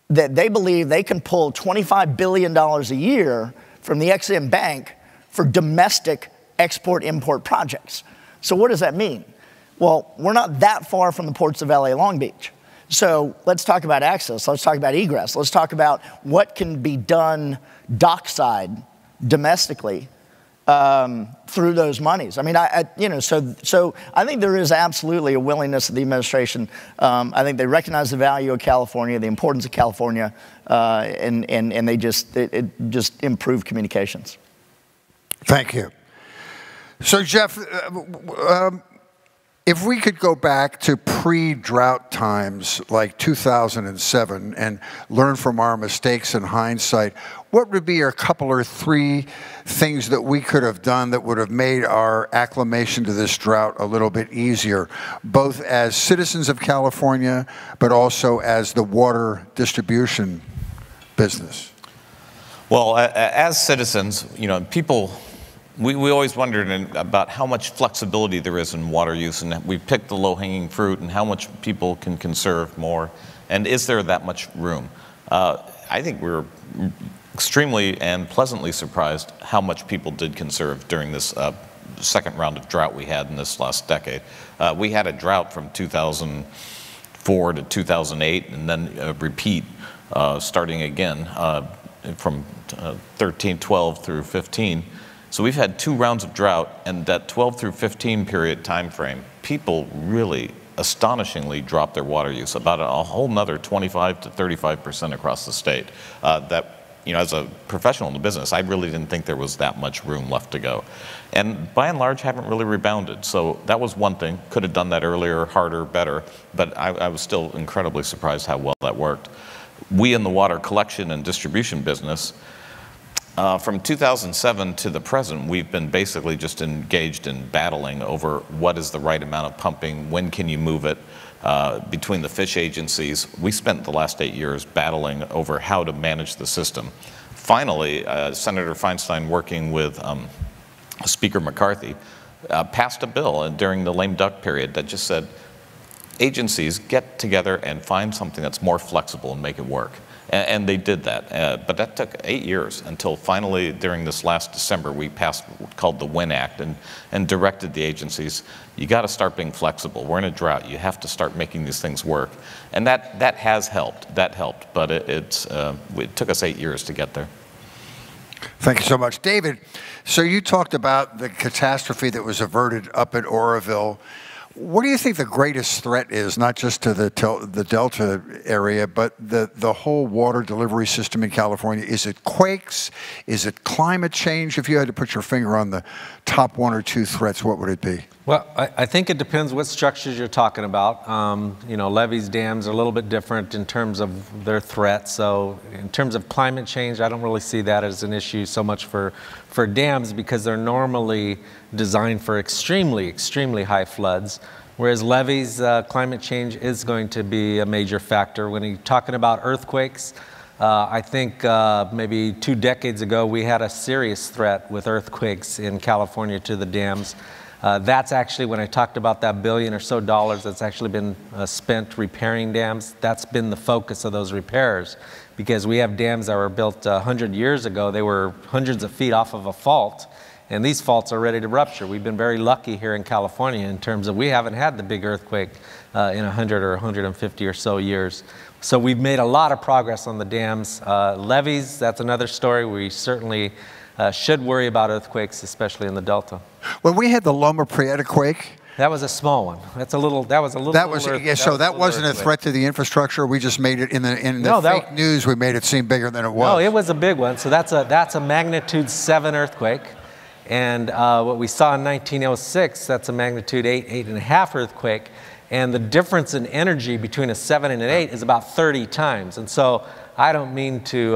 that they believe they can pull $25 billion a year from the Ex-Im Bank for domestic export-import projects. So what does that mean? Well, we're not that far from the ports of LA Long Beach. So let's talk about access. Let's talk about egress. Let's talk about what can be done dockside domestically through those monies. I mean, you know, so I think there is absolutely a willingness of the administration. I think they recognize the value of California, the importance of California, and they just improve communications. Thank you. So, Jeff, if we could go back to pre-drought times like 2007 and learn from our mistakes in hindsight, what would be a couple or three things that we could have done that would have made our acclimation to this drought a little bit easier, both as citizens of California, but also as the water distribution business? Well, as citizens, you know, we always wondered about how much flexibility there is in water use, and we picked the low-hanging fruit and how much people can conserve more, and is there that much room? I think we were extremely and pleasantly surprised how much people did conserve during this second round of drought we had in this last decade. We had a drought from 2004 to 2008, and then a repeat starting again from 13, 12 through 15. So we've had 2 rounds of drought, and that 12 through 15 period time frame, people really astonishingly dropped their water use, about a whole nother 25 to 35% across the state. That you know, as a professional in the business, I really didn't think there was that much room left to go. And by and large, haven't really rebounded. So that was one thing. Could have done that earlier, harder, better. But I was still incredibly surprised how well that worked. We in the water collection and distribution business, from 2007 to the present, we've been basically just engaged in battling over what is the right amount of pumping, when can you move it, between the fish agencies. We spent the last 8 years battling over how to manage the system. Finally, Senator Feinstein, working with Speaker McCarthy, passed a bill during the lame duck period that just said, agencies get together and find something that's more flexible and make it work. And they did that, but that took 8 years until finally during this last December we passed what's called the WIN Act and directed the agencies, you got to start being flexible. We're in a drought. You have to start making these things work. And that has helped. That helped, but it took us 8 years to get there. Thank you so much. David, so you talked about the catastrophe that was averted up at Oroville. What do you think the greatest threat is, not just to the Delta area, but the whole water delivery system in California? Is it quakes? Is it climate change? If you had to put your finger on the top 1 or 2 threats, what would it be? Well, I think it depends what structures you're talking about. You know, levees, dams are a little bit different in terms of their threat. So in terms of climate change, I don't really see that as an issue so much for dams, because they're normally designed for extremely, extremely high floods. Whereas levees, climate change is going to be a major factor. When you're talking about earthquakes, I think maybe 2 decades ago, we had a serious threat with earthquakes in California to the dams. That's actually, when I talked about that $1 billion or so that's actually been spent repairing dams, that's been the focus of those repairs. Because we have dams that were built 100 years ago. They were hundreds of feet off of a fault, and these faults are ready to rupture. We've been very lucky here in California in terms of we haven't had the big earthquake in 100 or 150 or so years. So we've made a lot of progress on the dams. Levees, that's another story. We certainly should worry about earthquakes, especially in the Delta. When we had the Loma Prieta quake, that was a small one. That was a little. That wasn't a threat to the infrastructure. We just made it in the fake news. We made it seem bigger than it was. No, it was a big one. So that's a magnitude 7 earthquake, and what we saw in 1906, that's a magnitude 8, 8.5 earthquake, and the difference in energy between a 7 and an 8 is about 30 times. And so I don't mean to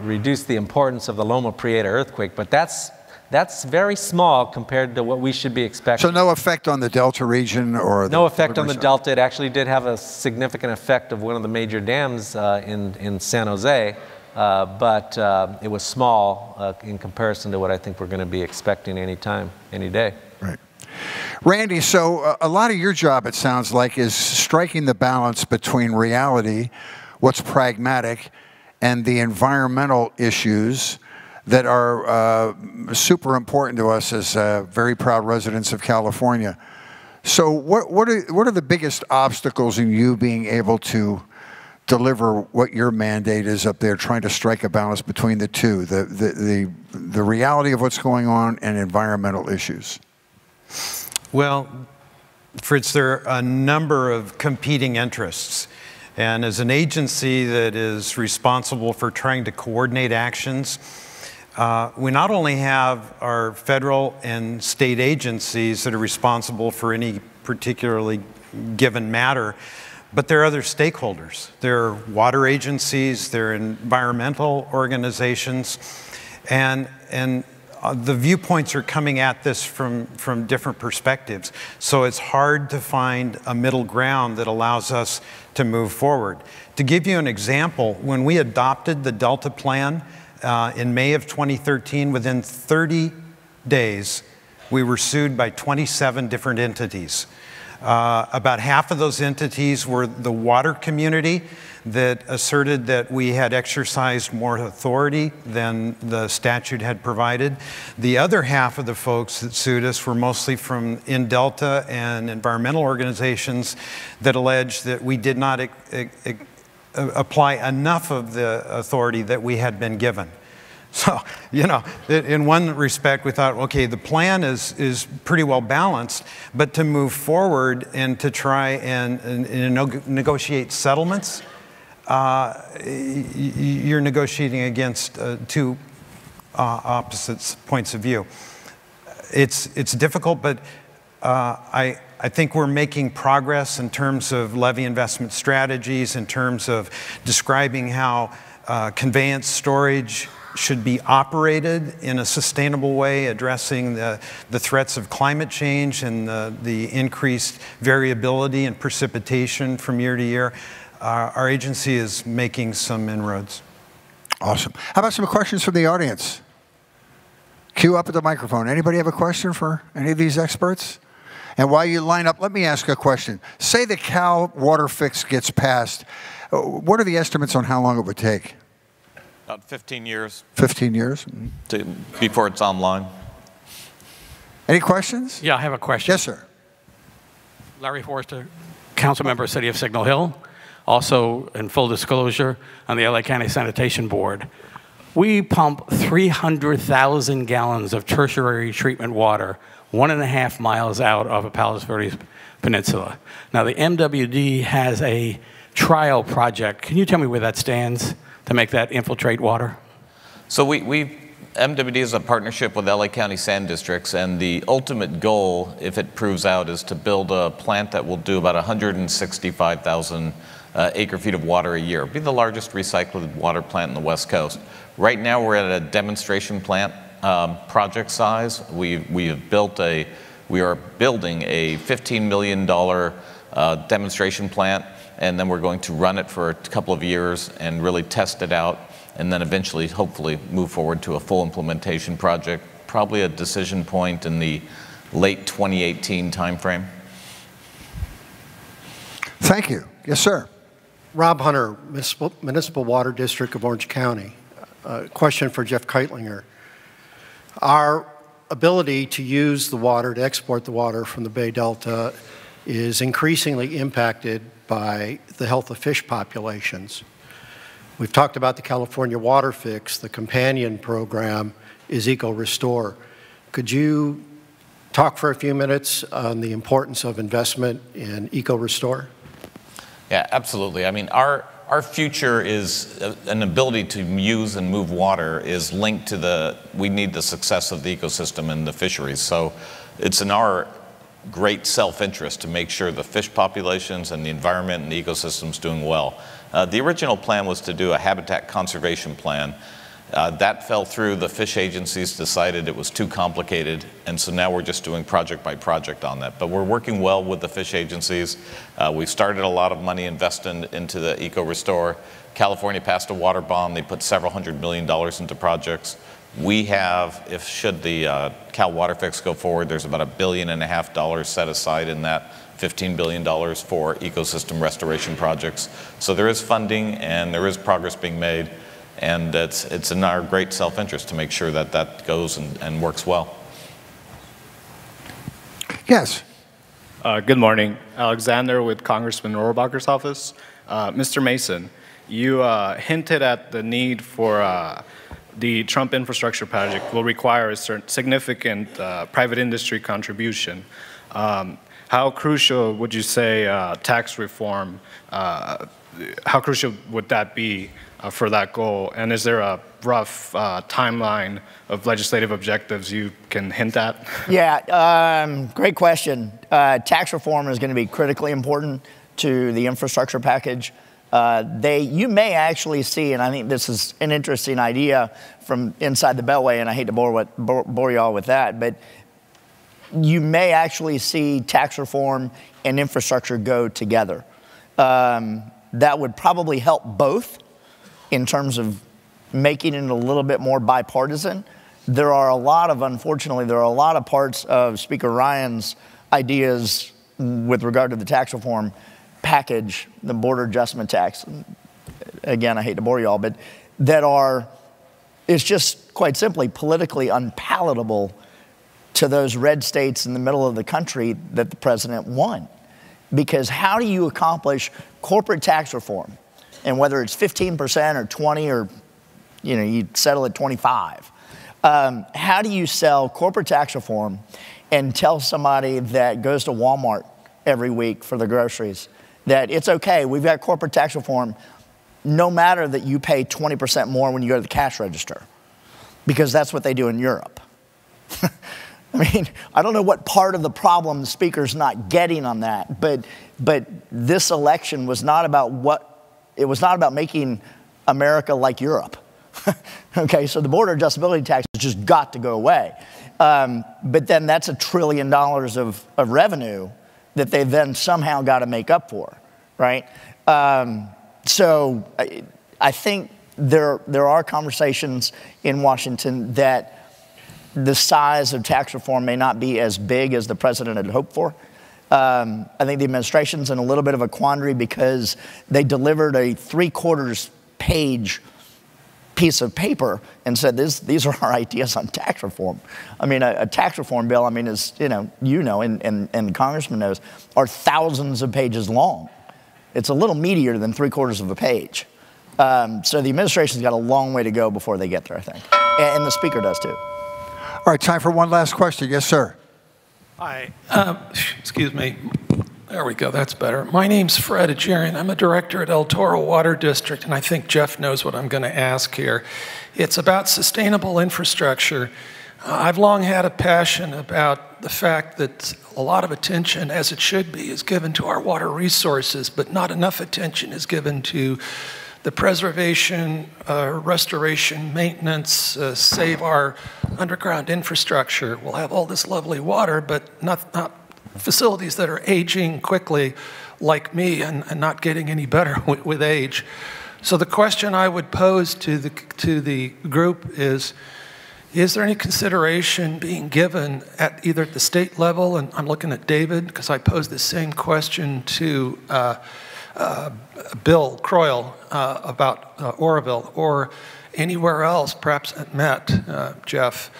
reduce the importance of the Loma Prieta earthquake, but that's very small compared to what we should be expecting. So no effect on the Delta region or no effect on the Delta. It actually did have a significant effect of one of the major dams in San Jose, but it was small in comparison to what I think we're going to be expecting any time, any day. Right. Randy, so a lot of your job, it sounds like, is striking the balance between reality, what's pragmatic, and the environmental issues that are super important to us as very proud residents of California. So what are the biggest obstacles in you being able to deliver what your mandate is up there, trying to strike a balance between the two, the reality of what's going on and environmental issues? Well, Fritz, there are a number of competing interests. And as an agency that is responsible for trying to coordinate actions, we not only have our federal and state agencies that are responsible for any particularly given matter, but there are other stakeholders. There are water agencies, there are environmental organizations, and the viewpoints are coming at this from different perspectives. So it's hard to find a middle ground that allows us to move forward. To give you an example, when we adopted the Delta Plan, in May of 2013, within 30 days, we were sued by 27 different entities. About half of those entities were the water community that asserted that we had exercised more authority than the statute had provided. The other half of the folks that sued us were mostly from in Delta and environmental organizations that alleged that we did not apply enough of the authority that we had been given. So, you know, in one respect, we thought, okay, the plan is pretty well balanced, but to move forward and to try and negotiate settlements, you're negotiating against two opposite points of view. It's difficult, but I think we're making progress in terms of levee investment strategies, in terms of describing how conveyance storage should be operated in a sustainable way, addressing the threats of climate change and the increased variability and precipitation from year to year. Our agency is making some inroads. Awesome. How about some questions from the audience? Queue up at the microphone. Anybody have a question for any of these experts? And while you line up, let me ask a question. Say the Cal water fix gets passed. What are the estimates on how long it would take? About 15 years. 15 years? Before it's online. Any questions? Yeah, I have a question. Yes, sir. Larry Forster, council member, City of Signal Hill. Also, in full disclosure, on the LA County Sanitation Board. We pump 300,000 gallons of tertiary treatment water 1.5 miles out of a Palos Verdes Peninsula. Now, the MWD has a trial project. Can you tell me where that stands to make that infiltrate water? So MWD is a partnership with LA County Sand Districts, and the ultimate goal, if it proves out, is to build a plant that will do about 165,000 acre-feet of water a year. It'll be the largest recycled water plant in the West Coast. Right now, we're at a demonstration plant project size. We are building a $15 million demonstration plant, and then we're going to run it for a couple of years and really test it out, and then eventually, hopefully, move forward to a full implementation project, probably a decision point in the late 2018 timeframe. Thank you. Yes, sir. Rob Hunter, Municipal Water District of Orange County. Question for Jeff Kightlinger. Our ability to use the water, to export the water from the Bay Delta is increasingly impacted by the health of fish populations. We've talked about the California Water Fix. The companion program is Eco Restore. Could you talk for a few minutes on the importance of investment in Eco Restore? Yeah, absolutely. I mean, our future is an ability to use and move water is linked to we need the success of the ecosystem and the fisheries. So it's in our great self-interest to make sure the fish populations and the environment and the ecosystem's doing well. The original plan was to do a habitat conservation plan. That fell through. The fish agencies decided it was too complicated, and so now we're just doing project by project on that. But we're working well with the fish agencies. We've started a lot of money investing into the Eco Restore. California passed a water bond. They put several $100 million into projects. We have, should the Cal Water Fix go forward, there's about $1.5 billion set aside in that, $15 billion for ecosystem restoration projects. So there is funding and there is progress being made. And it's in our great self-interest to make sure that that goes and works well. Yes. Good morning. Alexander with Congressman Rohrabacher's office. Mr. Mason, you hinted at the need for the Trump infrastructure project will require a certain significant private industry contribution. How crucial would you say tax reform, how crucial would that be for that goal? And is there a rough timeline of legislative objectives you can hint at? Yeah, great question. Tax reform is going to be critically important to the infrastructure package. You may actually see, and I think this is an interesting idea from inside the Beltway, and I hate to bore you all with that, but you may actually see tax reform and infrastructure go together. That would probably help both in terms of making it a little bit more bipartisan. Unfortunately, there are a lot of parts of Speaker Ryan's ideas with regard to the tax reform package, the border adjustment tax. Again, I hate to bore you all, but it's just quite simply politically unpalatable to those red states in the middle of the country that the president won. Because how do you accomplish corporate tax reform? And whether it's 15% or 20 or, you settle at 25. How do you sell corporate tax reform and tell somebody that goes to Walmart every week for the groceries that it's okay, we've got corporate tax reform, no matter that you pay 20% more when you go to the cash register, because that's what they do in Europe. I mean, I don't know what part of the problem the speaker's not getting on that, but this election was not about making America like Europe. Okay, so the border adjustability tax has just got to go away. But then that's $1 trillion of revenue that they then somehow got to make up for, right? So I think there are conversations in Washington that the size of tax reform may not be as big as the president had hoped for. I think the administration's in a little bit of a quandary because they delivered a 3/4 page piece of paper and said, these are our ideas on tax reform. I mean, a tax reform bill, I mean, is, and the congressman knows, are thousands of pages long. It's a little meatier than 3/4 of a page. So the administration's got a long way to go before they get there, I think. And the speaker does too. All right, time for one last question. Yes, sir. Hi. Excuse me. There we go. That's better. My name's Fred Ajarian. I'm a director at El Toro Water District, and I think Jeff knows what I'm going to ask here. It's about sustainable infrastructure. I've long had a passion about the fact that a lot of attention, as it should be, is given to our water resources, but not enough attention is given to the preservation, restoration, maintenance, save our underground infrastructure. We'll have all this lovely water, but not facilities that are aging quickly like me and not getting any better with age. So the question I would pose to the group is there any consideration being given at either at the state level, and I'm looking at David because I posed the same question to Bill Croyle about Oroville, or anywhere else, perhaps at Met, Jeff,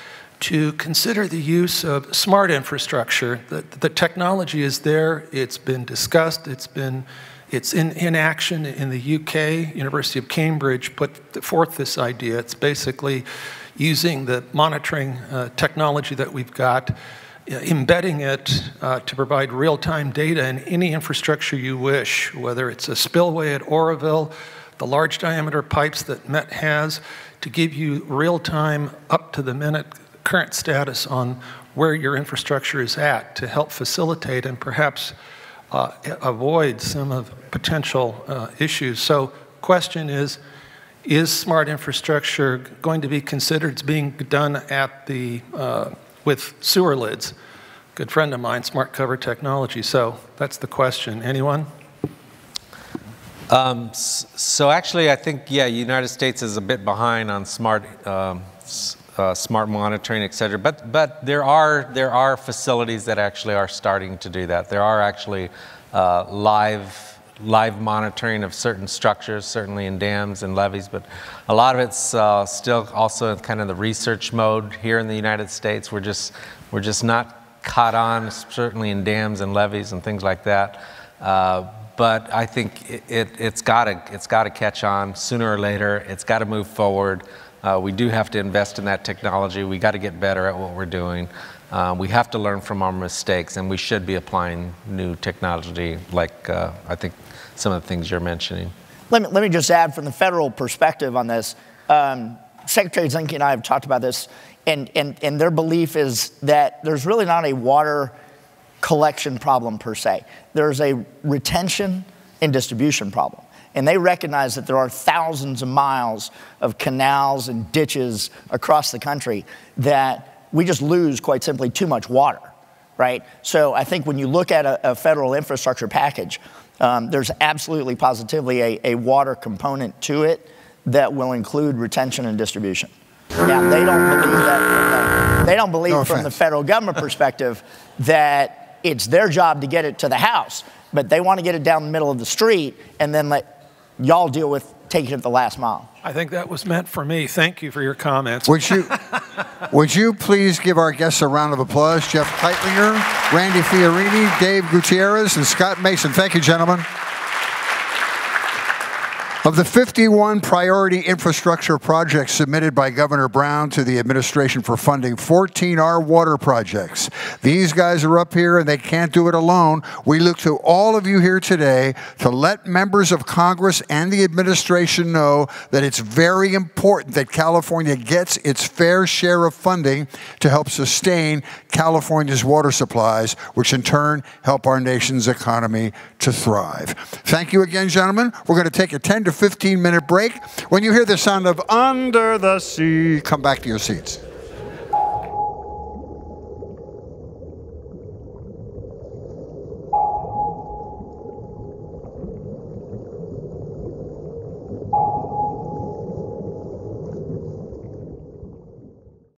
to consider the use of smart infrastructure. The technology is there, it's been discussed, it's in action in the UK. University of Cambridge put forth this idea. It's basically using the monitoring technology that we've got, embedding it to provide real-time data in any infrastructure you wish, whether it's a spillway at Oroville, the large diameter pipes that Met has, to give you real-time, up-to-the-minute current status on where your infrastructure is at to help facilitate and perhaps avoid some of potential issues. So question is smart infrastructure going to be considered? It's being done at the with sewer lids. Good friend of mine, Smart Cover Technology. So that's the question. Anyone? So actually, I think, yeah, United States is a bit behind on smart monitoring, et cetera. But there are facilities that actually are starting to do that. There are actually live monitoring of certain structures, certainly in dams and levees, but a lot of it's still also in kind of the research mode here in the United States. We're just not caught on, certainly in dams and levees and things like that. But I think it's got to catch on sooner or later. It's got to move forward. We do have to invest in that technology. We got to get better at what we're doing. We have to learn from our mistakes, and we should be applying new technology, like I think some of the things you're mentioning. Let me just add from the federal perspective on this. Secretary Zinke and I have talked about this, and their belief is that there's really not a water collection problem per se. There's a retention and distribution problem. And they recognize that there are thousands of miles of canals and ditches across the country that we just lose, quite simply, too much water, right? So I think when you look at a federal infrastructure package, there's absolutely positively a water component to it that will include retention and distribution. Now, they don't believe that they don't believe from the federal government perspective that it's their job to get it to the house, but they want to get it down the middle of the street and then let y'all deal with taking it the last mile. I think that was meant for me. Thank you for your comments. Would you please give our guests a round of applause? Jeff Kightlinger, Randy Fiorini, Dave Gutierrez, and Scott Mason. Thank you, gentlemen. Of the 51 priority infrastructure projects submitted by Governor Brown to the administration for funding, 14 are water projects. These guys are up here and they can't do it alone. We look to all of you here today to let members of Congress and the administration know that it's very important that California gets its fair share of funding to help sustain California's water supplies, which in turn help our nation's economy to thrive. Thank you again, gentlemen. We're going to take a 10 to 15-minute break. When you hear the sound of Under the Sea, come back to your seats.